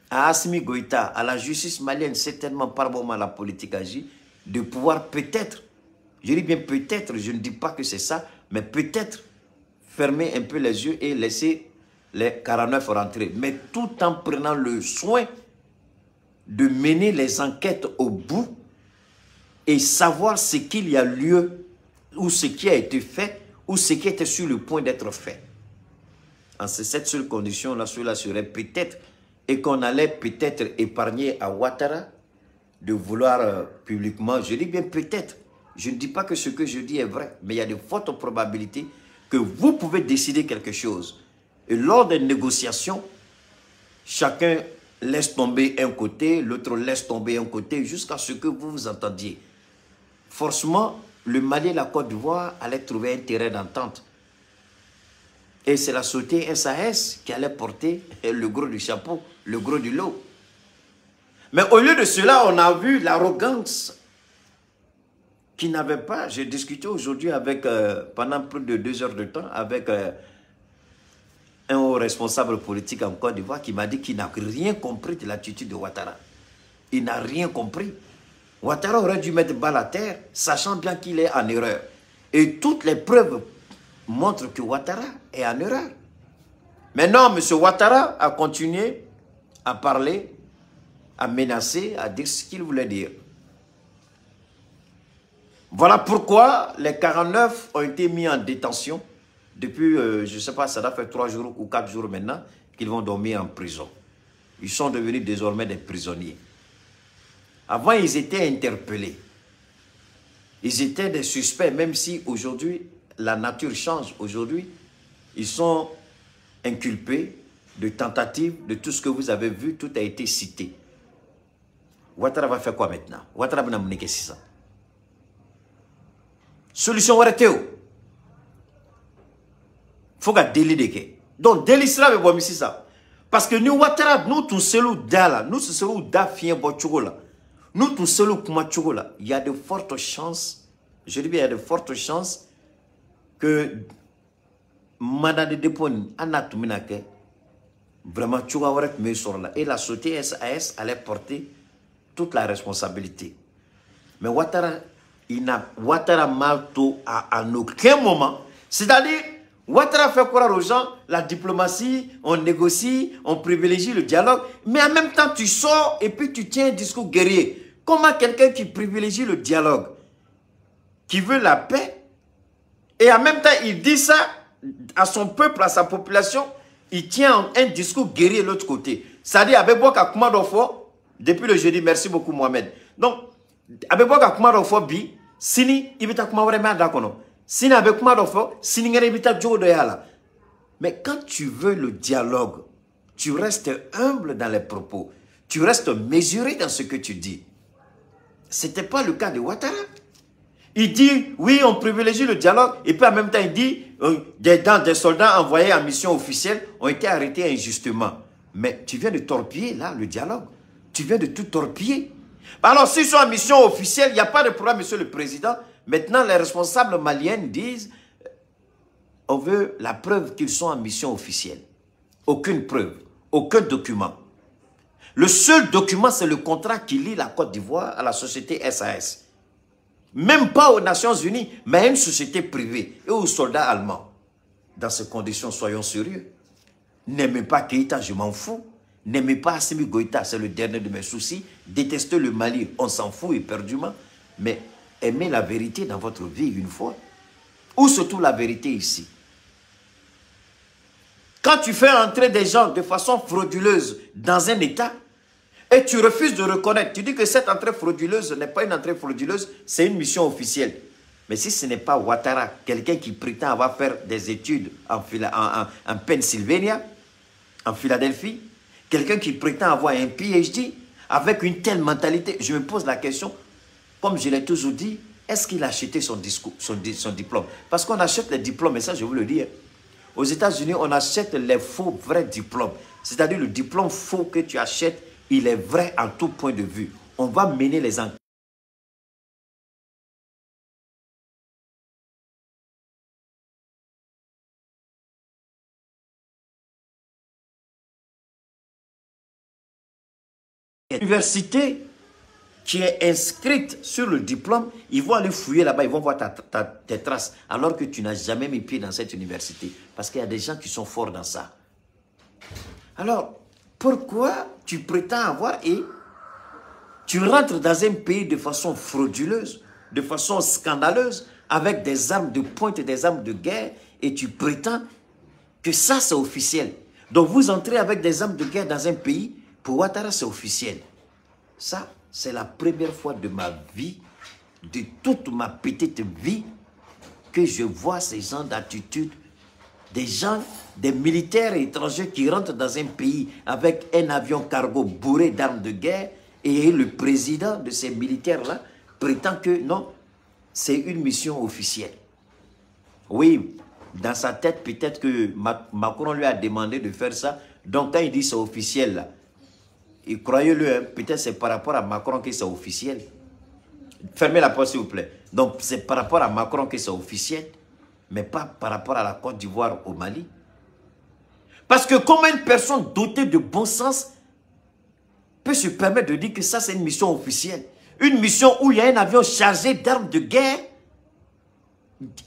à Assimi Goïta, à la justice malienne, certainement par moment à la politique agit, de pouvoir peut-être Je dis bien peut-être, je ne dis pas que c'est ça, mais peut-être fermer un peu les yeux et laisser les 49 rentrer. Mais tout en prenant le soin de mener les enquêtes au bout et savoir ce qu'il y a lieu ou ce qui a été fait ou ce qui était sur le point d'être fait. En cette seule condition-là, cela serait peut-être et qu'on allait peut-être épargner à Ouattara de vouloir publiquement, je dis bien peut-être, je ne dis pas que ce que je dis est vrai, mais il y a de fortes probabilités que vous pouvez décider quelque chose. Et lors des négociations, chacun laisse tomber un côté, l'autre laisse tomber un côté, jusqu'à ce que vous vous entendiez. Forcément, le Mali et la Côte d'Ivoire allaient trouver un terrain d'entente. Et c'est la société SAS qui allait porter le gros du chapeau, le gros du lot. Mais au lieu de cela, on a vu l'arrogance qui n'avait pas. J'ai discuté aujourd'hui avec, pendant plus de 2 heures de temps, avec un haut responsable politique en Côte d'Ivoire qui m'a dit qu'il n'a rien compris de l'attitude de Ouattara. Il n'a rien compris. Ouattara aurait dû mettre balle à terre, sachant bien qu'il est en erreur. Et toutes les preuves montrent que Ouattara est en erreur. Mais non, M. Ouattara a continué à parler, à menacer, à dire ce qu'il voulait dire. Voilà pourquoi les 49 ont été mis en détention depuis, je ne sais pas, ça doit faire 3 jours ou 4 jours maintenant qu'ils vont dormir en prison. Ils sont devenus désormais des prisonniers. Avant, ils étaient interpellés. Ils étaient des suspects, même si aujourd'hui, la nature change. Aujourd'hui, ils sont inculpés de tentatives, de tout ce que vous avez vu, tout a été cité. Ouattara va faire quoi maintenant? Ouattara va mener qu'est-ce que c'est ça? Solution arrêtée. Faut que délit de que. Donc délit sera bon ici ça. Parce que nous Ouattara, nous tous selou dala, nous selou da fien bochugola. Nous tous selou kumachugola. Il y a de fortes chances, je dis bien il y a de fortes chances que Madame de Deponi anatuminake vraiment chugawaret me sur là et la société SAS allait porter toute la responsabilité. Mais Ouattara, il n'a Ouattara malto à aucun moment. C'est-à-dire, Ouattara fait croire aux gens, la diplomatie, on négocie, on privilégie le dialogue, mais en même temps, tu sors et puis tu tiens un discours guerrier. Comment quelqu'un qui privilégie le dialogue, qui veut la paix, et en même temps, il dit ça à son peuple, à sa population, il tient un discours guerrier de l'autre côté. C'est-à-dire, avec Boka Kumadofo, depuis le jeudi, merci beaucoup Mohamed. Donc, avec Boka Kumadofo, bi, sini, ibita Kumadofo, d'accord. Sini avec Kumadofo, sini ngere ibita Joe de Yala. Mais quand tu veux le dialogue, tu restes humble dans les propos. Tu restes mesuré dans ce que tu dis. Ce n'était pas le cas de Ouattara. Il dit, oui, on privilégie le dialogue, et puis en même temps, il dit, des soldats envoyés en mission officielle ont été arrêtés injustement. Mais tu viens de torpiller, là, le dialogue. Tu viens de tout torpiller. Alors, s'ils sont en mission officielle, il n'y a pas de problème, monsieur le président. Maintenant, les responsables maliens disent, on veut la preuve qu'ils sont en mission officielle. Aucune preuve, aucun document. Le seul document, c'est le contrat qui lie la Côte d'Ivoire à la société SAS. Même pas aux Nations Unies, mais à une société privée et aux soldats allemands. Dans ces conditions, soyons sérieux. N'aimez pas Keïta, je m'en fous. N'aimez pas Assimi Goïta, c'est le dernier de mes soucis. Détestez le Mali, on s'en fout éperdument. Mais aimez la vérité dans votre vie une fois. Ou surtout la vérité ici. Quand tu fais entrer des gens de façon frauduleuse dans un État, et tu refuses de reconnaître, tu dis que cette entrée frauduleuse n'est pas une entrée frauduleuse, c'est une mission officielle. Mais si ce n'est pas Ouattara, quelqu'un qui prétend avoir fait des études en Pennsylvania, en Philadelphie, quelqu'un qui prétend avoir un PhD, avec une telle mentalité, je me pose la question, comme je l'ai toujours dit, est-ce qu'il a acheté son diplôme? Parce qu'on achète les diplômes, et ça je vous le dis. Aux États-Unis, on achète les faux, vrais diplômes. C'est-à-dire le diplôme faux que tu achètes, il est vrai en tout point de vue. On va mener les enquêtes. L'université qui est inscrite sur le diplôme, ils vont aller fouiller là-bas, ils vont voir tes traces, alors que tu n'as jamais mis pied dans cette université. Parce qu'il y a des gens qui sont forts dans ça. Alors, pourquoi tu prétends avoir et tu rentres dans un pays de façon frauduleuse, de façon scandaleuse, avec des armes de pointe et des armes de guerre, et tu prétends que ça c'est officiel. Donc vous entrez avec des armes de guerre dans un pays, pour Ouattara c'est officiel. Ça, c'est la première fois de ma vie, de toute ma petite vie, que je vois ces gens d'attitude, des gens, des militaires étrangers qui rentrent dans un pays avec un avion cargo bourré d'armes de guerre, et le président de ces militaires-là prétend que non, c'est une mission officielle. Oui, dans sa tête, peut-être que Macron lui a demandé de faire ça. Donc quand il dit c'est officiel, là, et croyez-le, hein, peut-être c'est par rapport à Macron que c'est officiel. Fermez la porte s'il vous plaît. Donc c'est par rapport à Macron que c'est officiel, mais pas par rapport à la Côte d'Ivoire, au Mali. Parce que comment une personne dotée de bon sens peut se permettre de dire que ça c'est une mission officielle? Une mission où il y a un avion chargé d'armes de guerre,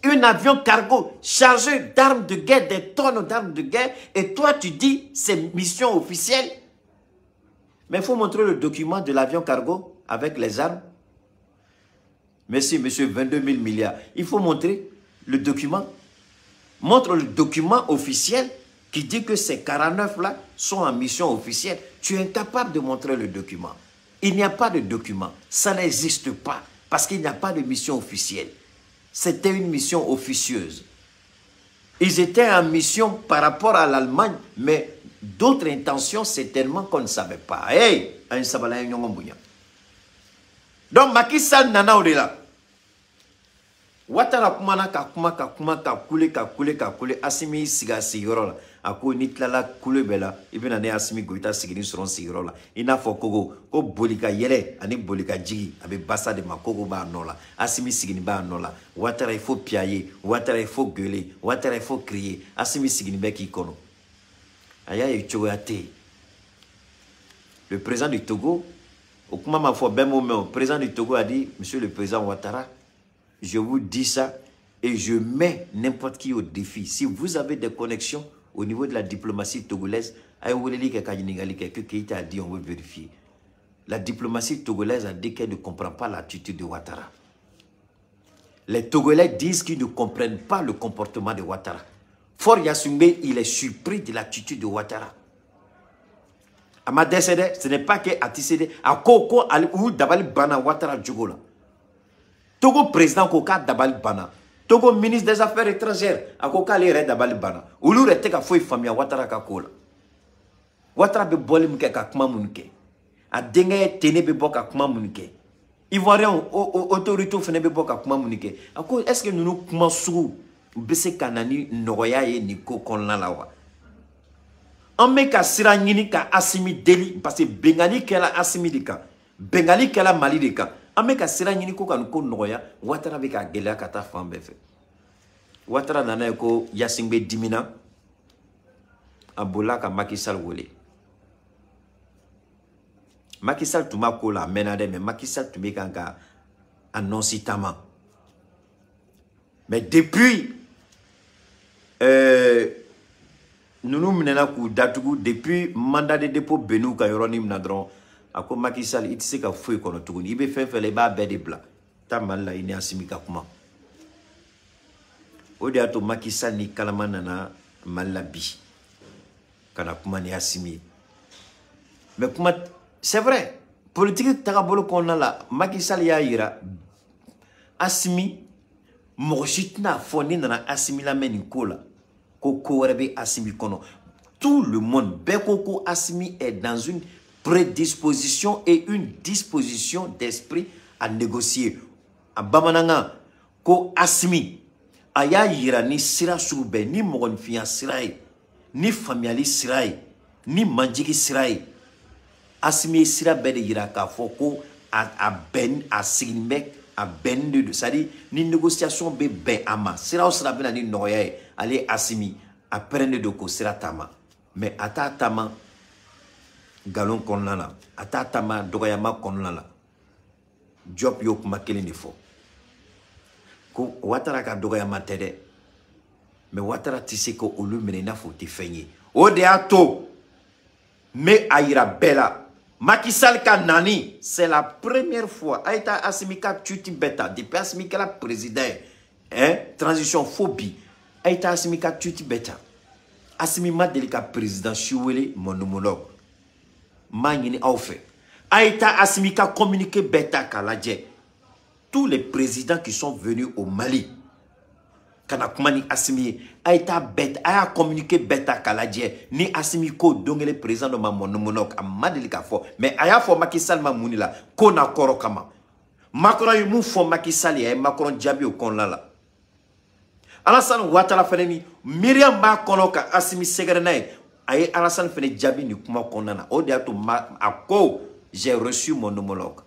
un avion cargo chargé d'armes de guerre, des tonnes d'armes de guerre, et toi tu dis c'est mission officielle. Mais il faut montrer le document de l'avion cargo avec les armes. Merci monsieur, 22 000 milliards. Il faut montrer le document. Montre le document officiel qui dit que ces 49 là sont en mission officielle. Tu es incapable de montrer le document. Il n'y a pas de document. Ça n'existe pas. Parce qu'il n'y a pas de mission officielle. C'était une mission officieuse. Ils étaient en mission par rapport à l'Allemagne, mais d'autres intentions, certainement qu'on ne savait pas. Hey! Donc, Macky Sall nana au-delà. Ouattara kumana ka kule asimi siga sigorola. Ako nitlala kule bela ibina ne asimi goita sigini soron sigorola. Ina fo kogo ko bolika yele ani bolika jigi abe basa de makogo ba nola. Asimi sigini ba nola. Ouattara il faut piailler, Ouattara il faut gueuler, Ouattara il faut crier. Asimi sigini be ki kono. Aya yochoyate. Le président du Togo, au moment le président du Togo a dit, monsieur le président Ouattara, je vous dis ça et je mets n'importe qui au défi. Si vous avez des connexions au niveau de la diplomatie togolaise, que on veut vérifier. La diplomatie togolaise a dit qu'elle ne comprend pas l'attitude de Ouattara. Les Togolais disent qu'ils ne comprennent pas le comportement de Ouattara. Fort Yassumbe, il est surpris de l'attitude de Ouattara. À ma décédé, ce n'est pas que Atissédé, à Koko, ou Dabali Bana Ouattara Djogola. Togo président Koka Dabali Bana. Togo ministre des Affaires étrangères, à Koka Lere Dabali Bana. Oulu rete ka foi famille Ouattara Kakola. Ouattara be boli mke kakma munke. A denge tene be boka kakma munke. Ivoirien autorité fene be boka kakma munke. Est-ce que nous nous sou bese kanani noya ye niko konla lawa? On met ka sira nyini ka asimi deli parce que Bengali kela asimi dika. Bengali kela Mali dika. On met ka sira nyini ko kan ko noya Ouattara be ka gela kata fambe fe. Ouattara nana ko Yassingbe dimina. Abola ka Macky Sall wole. Macky Sall tuma ko la menade mais Macky Sall tume kanka annonce tama. Mais depuis nous nous menons coup d'atougou depuis mandat de dépôt Benou Kayoronim Nadron à quoi Macky Sall il sait qu'il faut qu'on a tout il veut faire les bas des blancs ta mal là il est asimika kuma au déato Macky Sall ni kalamanana malabi kana kuma ni asimi mais kuma c'est vrai politique tarabolo qu'on a là Macky Sall ya ira asimi morjitna foni nana asimi la menikola. Tout le monde, Bekoko Assimi est dans une prédisposition et une disposition d'esprit à négocier. A Bamananga, Ko Assimi, Aya Yira ni Sira Soube, ni Moronfia Sirai, ni Famiali Sirai, ni Mandjiki Sirai. Assimi Sira Bede Yiraka Foko a Ben, a Signimek, a Ben de Sadi, ni négociation be Ben Ama. Sira Osra Ben ni Noyae. Allez Assimi, apprendre de ko sera tama. Mais ata tama galon konlala, ata tama doyama konlala. Diop yo kuma kelen de fɔ ko Ouattara ka dɔgɔyama tɛ dɛ mais Ouattara tɛ se ko olu minɛ n'a fɔ o tɛ fɛn ye o de y'a to mais a yira bɛɛ la Macky Sall ka nani c'est la première fois a été Assimi ka tuuti bɛɛ ta depuis Assimi kɛra président hein transition phobie a été Assimi ka tuuti bɛɛ ta Assimi ma deli ka président si wele mon homologue ma ɲini aw fɛ a été Assimi ka communiqué bɛɛ ta k'a lajɛ tous les présidents qui sont venus au Mali kana kuma ni Assimi ye a été bɛɛ a y'a communiqué bɛɛ ta k'a lajɛ ni Assimi ko dongele président dɔ ma mon homologue a ma deli k'a fɔ mais a y'a fɔ Macky Sall ma mun de la ko na kɔrɔ kama Macron ye mun fɔ Macky Sall ye a ye Macron jaabi o kɔnɔna la Alassane Ouattara fɛnɛ ni Miriam b'a kɔnɔ ka Assimi sɛgɛrɛ n'a ye a ye Alassane fɛnɛ jaabi ni kuma kɔnɔna na o de y'a to a ko j'ai reçu mon homologue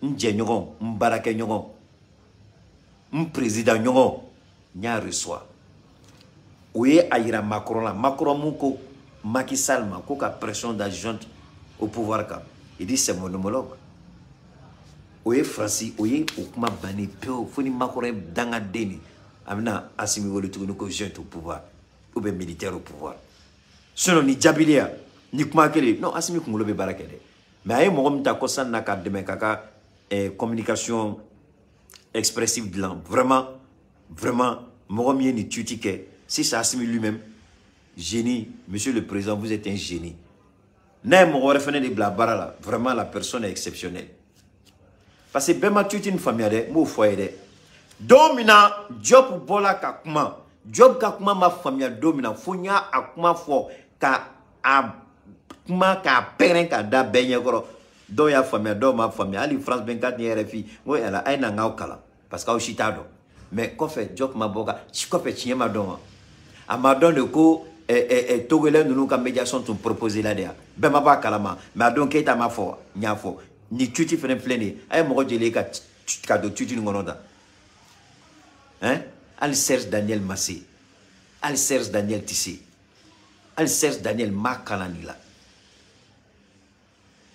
n jɛɲɔgɔn n baarakɛɲɔgɔn n président ɲɔgɔn n y'a reçoit o ye a yira Macron la Macron mun ko Macky Sall ma ko ka pression d'adjointe au pouvoir kan il dit c'est mon homologue o ye Fransi o ye o kuma bannen pewu fo ni Macron dangaden ni a bɛna Assimi wele tuguni ko junte au pouvoir ou bien militaire au pouvoir sinon ni jaabiliya ni kuma kelen non Assimi kunkolo bɛ baara kɛ dɛ mais a ye mɔgɔ min ta ko sanni na ka dɛmɛ k'a ka communication expressive dilan vraiment mɔgɔ min ye ni tuuti kɛ si c'est Assimi lui-même génie monsieur le président vous êtes un génie n'a ye mɔgɔ wɛrɛ fɛnɛ de bila baara la vraiment la personne est exceptionnelle parce que bɛɛ ma tuuti ni faamuya dɛ n b'o fɔ a ye dɛ don min na Diop bɔla ka kuma Diop ka kuma ma faamuya don min na fo n y'a kuma fɔ ka a kuma k'a pɛrɛn ka da bɛɛ ɲɛkɔrɔ dɔw y'a faamuya dɔw m'a faamuya hali France 24 ni RFI n ko yala a ye na n k'aw kalan parce que aw si t'a dɔn mais kɔfɛ Diop ma bɔ ka kɔfɛ tiɲɛ ma dɔn wa a ma dɔn de ko togolais ninnu ka médiation tun proposé la de yan bɛɛ ma bɔ a kalama mais a don Keita m'a fɔ n y'a fɔ ni tuuti fɛnɛ filɛ nin ye a ye mɔgɔ jeli ka don tuuti nin kɔnɔ ta hein hali Serge Daniel ma se hali Serge Daniel tɛ se hali Serge Daniel ma kalan nin la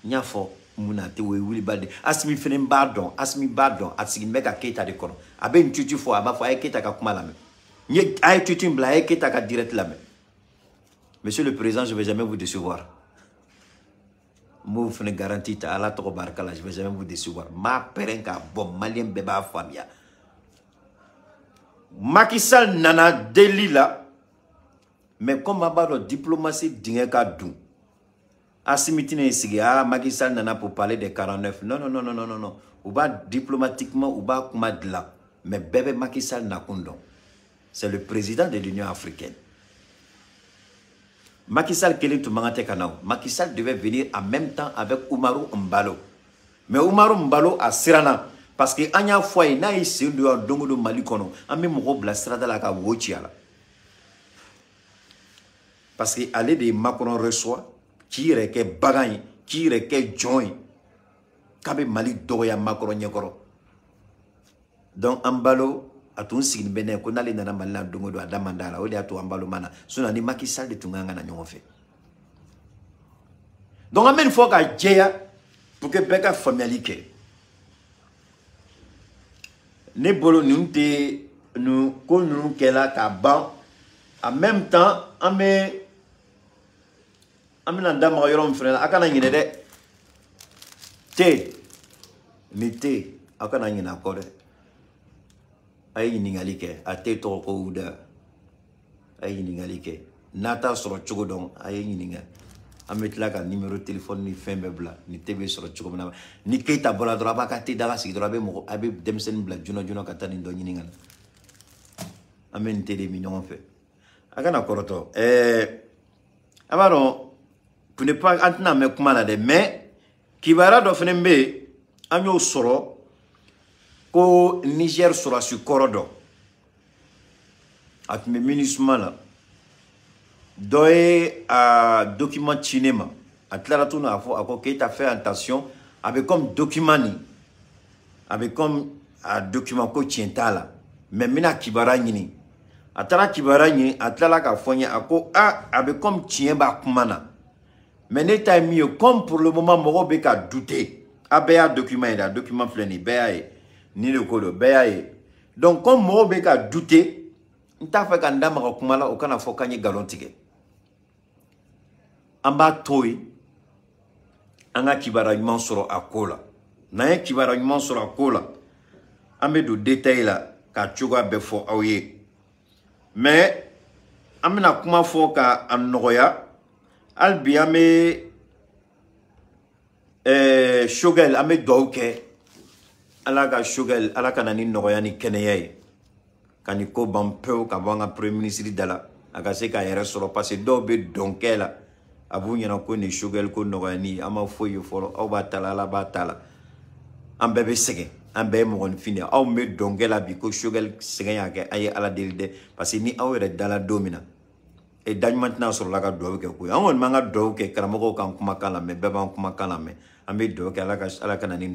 n y'a fɔ mun na a tɛ o ye wuli bali Assimi fɛnɛ b'a dɔn Assimi b'a dɔn a sigilen bɛ ka Keita de kɔnɔ a bɛ nin tuuti fɔ a b'a fɔ a ye Keita ka kuma lamɛn a ye tuuti in bila a ye Keita ka direct lamɛn monsieur le président je vais jamais vous décevoir n b'o fɛnɛ garantie ta ala tɔgɔ barika la je vais jamais vous décevoir m'a pɛrɛn k'a bɔ maliyɛn bɛɛ b'a faamuya Macky Sall nana deli la mais comme a b'a dɔn diplomatie dingɛ ka dun Assimi tɛna ye sigi Macky Sall nana pour parler des 49 non u b'a diplomatiquement u b'a kuma dilan mais bɛɛ bɛ Macky Sall nakun dɔn c'est le président de l'Union africaine Macky Sall kelen tun man kan tɛ ka na Macky Sall devait venir en même temps avec Umaru Mbalo mais Umaru Mbalo a siranna parce que an y'a fɔ a ye n'a ye sen don yan don o don Mali kɔnɔ an bɛ mɔgɔw bila sirada la ka wo ci a la parce que ale de ye Macron reçoit k'i yɛrɛ kɛ bagan ye k'i yɛrɛ kɛ jɔn ye k'a bɛ Mali dɔgɔya Macron ɲɛkɔrɔ donc Mbalo a tun sigilen bɛ n'a ye ko n'ale nana Mali la don o don a da man d'a la o de y'a to Mbalo ma na sinon ni Macky Sall de tun kan ka na ɲɔgɔn fɛ donc an bɛ nin fɔ ka jɛya pour que bɛɛ ka faamuyali kɛ ne bolo ninnu tɛ nin ko ninnu kɛla ka ban en même temps an bɛna da maga yɔrɔ min fana na a kana ɲinɛ dɛ te ni te a kana ɲinɛ a kɔ dɛ a ye ɲininkali kɛ a te tɔgɔ ko Uda a ye ɲininkali kɛ n'a t'a sɔrɔ cogo dɔn a ye ɲininka an bɛ tila ka numéro téléphone ni fɛn bɛɛ bila ni te bɛ sɔrɔ cogo min na ni Keita bɔra dɔrɔn a b'a ka te daga sigi dɔrɔn a bɛ denmisɛnnin bila joona ka taa nin dɔ ɲini ka na an bɛ nin te de min ɲɔgɔn fɛ a kana kɔrɔtɔ a b'a dɔn pour ne pas an tɛna mɛn kuma la dɛ mais kibaruya dɔ fana bɛ yen an y'o sɔrɔ ko Niger sɔrɔsi kɔrɔ dɔ a tun bɛ MINUSMA la dɔ ye a document ci ne ma a tilara tuguni k'a fɔ a ko Keita fait attention a bɛ comme document nin a bɛ comme a document ko tiɲɛ t'a la mais n bɛna kibaruya ɲini a taara kibaruya ɲini a tilala k'a fɔ n ye a ko a bɛ comme tiɲɛ b'a kuma na mais ne ta ye min ye comme pour le moment mɔgɔw bɛ ka douter Abéa document est là, document fleni, béa ni le colo, béa. Donc, comme moi, béka douté, n'ta fait qu'un dame à kumala, aucun affaire kanye galontique. Amba toy, anga kibaragnement sur a kola. N'a kibaragnement sur a kola. Ambe do détail là, ka tchoga befo aouye. Mais, amena kuma fo ka amnoya, albi ame shogel ame douke. Alaka shogel, alaka nani noya ni keneye. Kaniko bampeo ka banga premier ministre dala. Aka se ka yere solo parce dobe donkela. Abu nyana ko ni shogel ko noya ni ama foyo folo au batala la batala. Ambebe sege. Ambe mon fini aw me dongela bi ko shogel segen yake ay ala delide parce que ni aw re dala domina et dañ maintenant sur la ga do ke ko on manga do ke karamo kan kuma kala me be ban kuma kala me ambe do ke ala kanani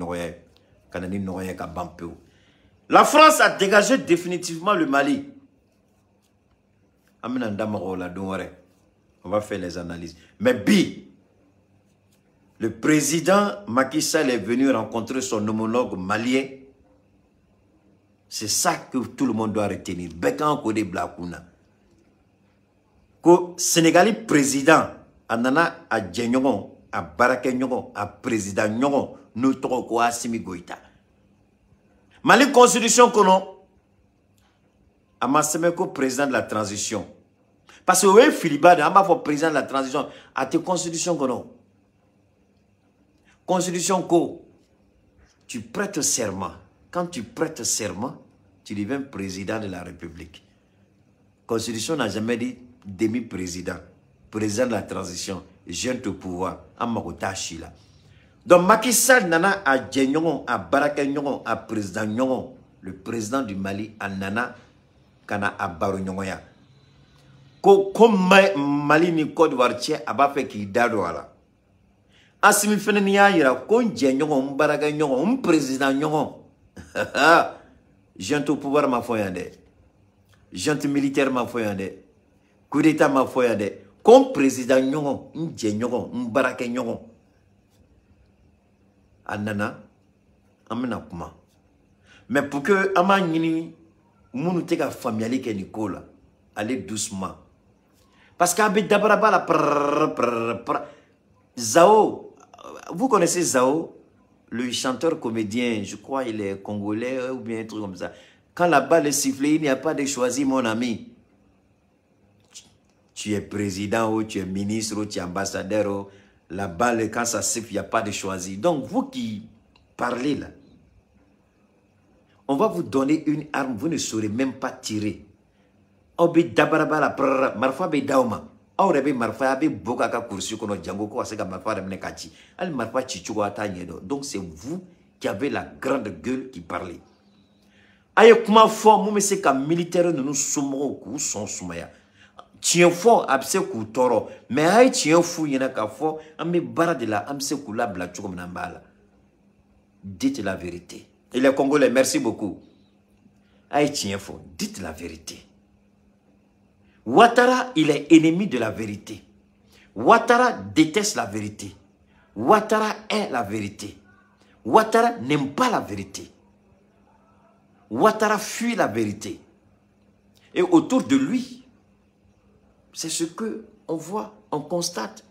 noye ka bampeu. La France a dégagé définitivement le Mali. Amena ndamaro la donore. On va faire les analyses. Mais bi le président Macky Sall est venu rencontrer son homologue malien. C'est ça que tout le monde doit retenir. Bekan Kode Blakuna. Que Sénégalais président, Anana a Djenyogon, a Barake Nyogon, a président Nyogon, nous trop Assimi Goïta. Mali constitution kono, a Massemeko président de la transition. Parce que oui, Philibade, a ma président de la transition, a te constitution kono. Constitution co, tu prêtes serment. Quand tu prêtes serment, tu deviens président de la République. Constitution n'a jamais dit demi-président, président de la transition, jeune au pouvoir, Amakota Chila. Donc Macky Sall nana a Djenyon, a Baraka Nyon, a président Nyon, le président du Mali, a Nana, Kana a Baro Nyongoya. Comme Mali ni Côte d'Ivoire, a pas fait qu'il d'Adoala. Asimi fene ni yira ko nje nyongo mbaraga nyongo président nyongo gente au pouvoir ma foyande gente militaire ma foyande coup d'état ma foyande comme président nyongo nje nyongo mbaraga nyongo anana amena kuma mais pour que ama nyini munu te ka familiali ke Nicola allez doucement parce qu'abe dabaraba la Zao. Vous connaissez Zao, le chanteur comédien, je crois il est congolais ou bien un truc comme ça. Quand la balle est sifflée, il n'y a pas de choisir mon ami. Tu es président ou tu es ministre ou tu es ambassadeur. Ou, la balle, quand ça siffle, il n'y a pas de choisir. Donc vous qui parlez là, on va vous donner une arme, vous ne saurez même pas tirer. Obi dabarabala, marfa be dauma. Donc c'est vous qui avez la grande gueule qui parlez. Aye kuma fo mu se ka militaire nous sommes ku son soumaya. Tien fo abse ku toro mais ay tien fou yena ka fo amé bara de la amse ku la bla tchoko nambala. Dites la vérité. Et les Congolais, merci beaucoup. Ay tien fo, dites la vérité. Ouattara, il est ennemi de la vérité. Ouattara déteste la vérité. Ouattara est la vérité. Ouattara n'aime pas la vérité. Ouattara fuit la vérité. Et autour de lui, c'est ce que on voit, on constate.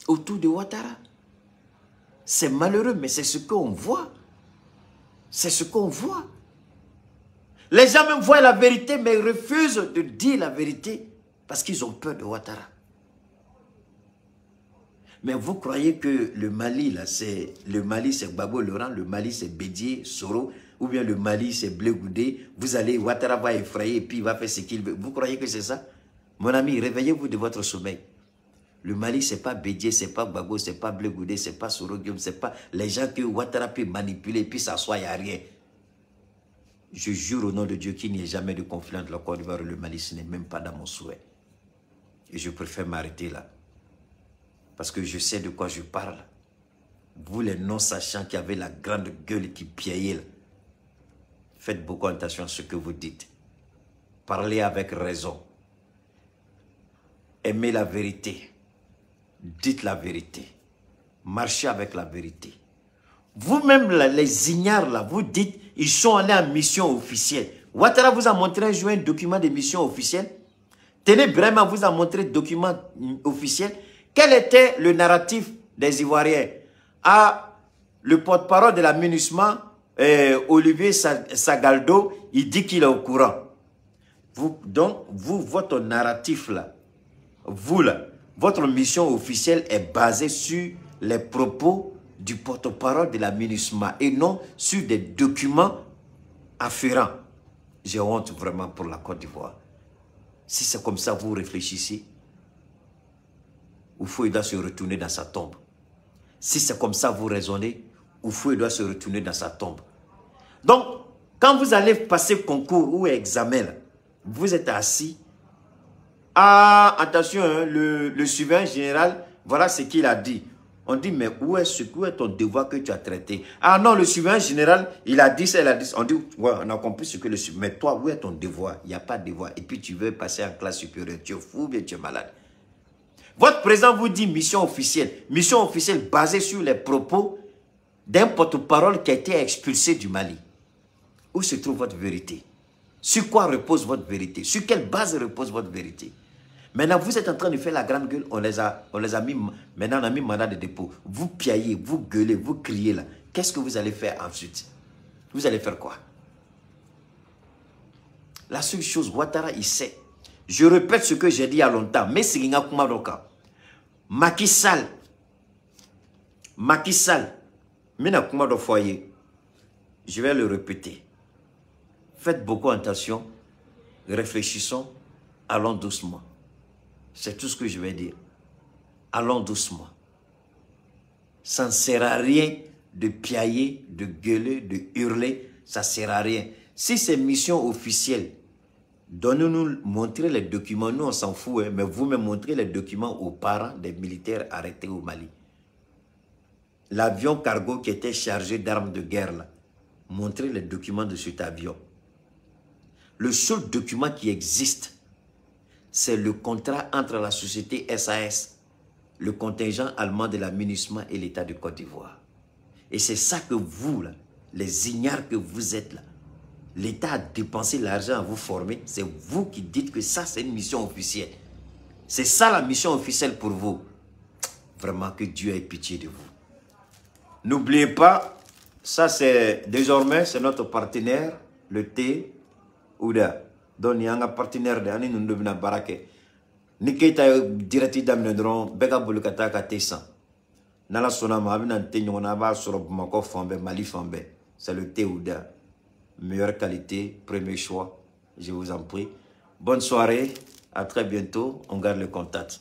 Autour de Ouattara. C'est malheureux, mais c'est ce qu'on voit. C'est ce qu'on voit. Les gens même voient la vérité, mais ils refusent de dire la vérité parce qu'ils ont peur de Ouattara. Mais vous croyez que le Mali, là, c'est Gbagbo Laurent, le Mali, c'est Bédié, Soro, ou bien le Mali, c'est Blé Goudé. Vous allez, Ouattara va effrayer et puis il va faire ce qu'il veut. Vous croyez que c'est ça? Mon ami, réveillez-vous de votre sommeil. Le Mali, c'est pas Bédié, c'est pas Gbagbo, c'est pas Blé Goudé, c'est pas Soro Guillaume, c'est pas les gens que Ouattara peut manipuler et puis s'asseoir, il n'y a rien. Je jure au nom de Dieu qu'il n'y ait jamais de conflit entre la Côte d'Ivoire et le Mali. Ce n'est même pas dans mon souhait. Et je préfère m'arrêter là. Parce que je sais de quoi je parle. Vous les non-sachants qui avez la grande gueule qui piaillait là. Faites beaucoup attention à ce que vous dites. Parlez avec raison. Aimez la vérité. Dites la vérité. Marchez avec la vérité. Vous-même, les ignares, là, vous dites, ils sont allés en mission officielle. Ouattara vous a montré un document de mission officielle. Tenez, Brema vous a montré un document officiel. Quel était le narratif des Ivoiriens? Ah, le porte-parole de la MINUSMA, Olivier Sagaldo, il dit qu'il est au courant. Donc, votre narratif là, vous là, votre mission officielle est basée sur les propos du porte-parole de la MINUSMA et non sur des documents afférents. J'ai honte vraiment pour la Côte d'Ivoire. Si c'est comme ça, vous réfléchissez, Oufoué doit se retourner dans sa tombe. Si c'est comme ça, vous raisonnez, Oufoué doit se retourner dans sa tombe. Donc, quand vous allez passer concours ou examen, là, vous êtes assis. Ah, attention, hein, le surveillant général, voilà ce qu'il a dit. On dit, mais où est ton devoir que tu as traité? Ah non, le surveillant général, il a dit ça, il a dit ça. On dit, ouais, on a compris ce que le surveillant. Mais toi, où est ton devoir? Il n'y a pas de devoir. Et puis tu veux passer en classe supérieure. Tu es fou ou bien tu es malade? Votre président vous dit mission officielle. Mission officielle basée sur les propos d'un porte-parole qui a été expulsé du Mali. Où se trouve votre vérité? Sur quoi repose votre vérité? Sur quelle base repose votre vérité? Maintenant, vous êtes en train de faire la grande gueule, on les a mis, maintenant on a mis mandat de dépôt. Vous piaillez, vous gueulez, vous criez là. Qu'est-ce que vous allez faire ensuite? Vous allez faire quoi? La seule chose, Ouattara, il sait. Je répète ce que j'ai dit il y a longtemps, mais c'est Ginga Kumadoka. Macky Sall, Mina Kumado foyer, je vais le répéter. Faites beaucoup attention, réfléchissons, allons doucement. C'est tout ce que je vais dire. Allons doucement. Ça ne sert à rien de piailler, de gueuler, de hurler. Ça ne sert à rien. Si c'est mission officielle, donnez-nous, montrez les documents. Nous, on s'en fout, hein, mais vous-même montrez les documents aux parents des militaires arrêtés au Mali. L'avion cargo qui était chargé d'armes de guerre, là, montrez les documents de cet avion. Le seul document qui existe, c'est le contrat entre la société SAS, le contingent allemand de la MINUSMA et l'État de Côte d'Ivoire. Et c'est ça que vous, là, les ignares que vous êtes là, l'État a dépensé l'argent à vous former, c'est vous qui dites que ça c'est une mission officielle. C'est ça la mission officielle pour vous. Vraiment que Dieu ait pitié de vous. N'oubliez pas, ça c'est désormais, c'est notre partenaire, le thé, Ouda. Donc il y a un partenaire de Ani Nundubina Barake. Niketa direct d'Amnedron, Bega Bulukata Katesan. Nala Sonama, Abinantenyon, Naba, Sorobmako Fambe, Mali Fambe. C'est le thé Ouda. Meilleure qualité, premier choix. Je vous en prie. Bonne soirée, à très bientôt. On garde le contact.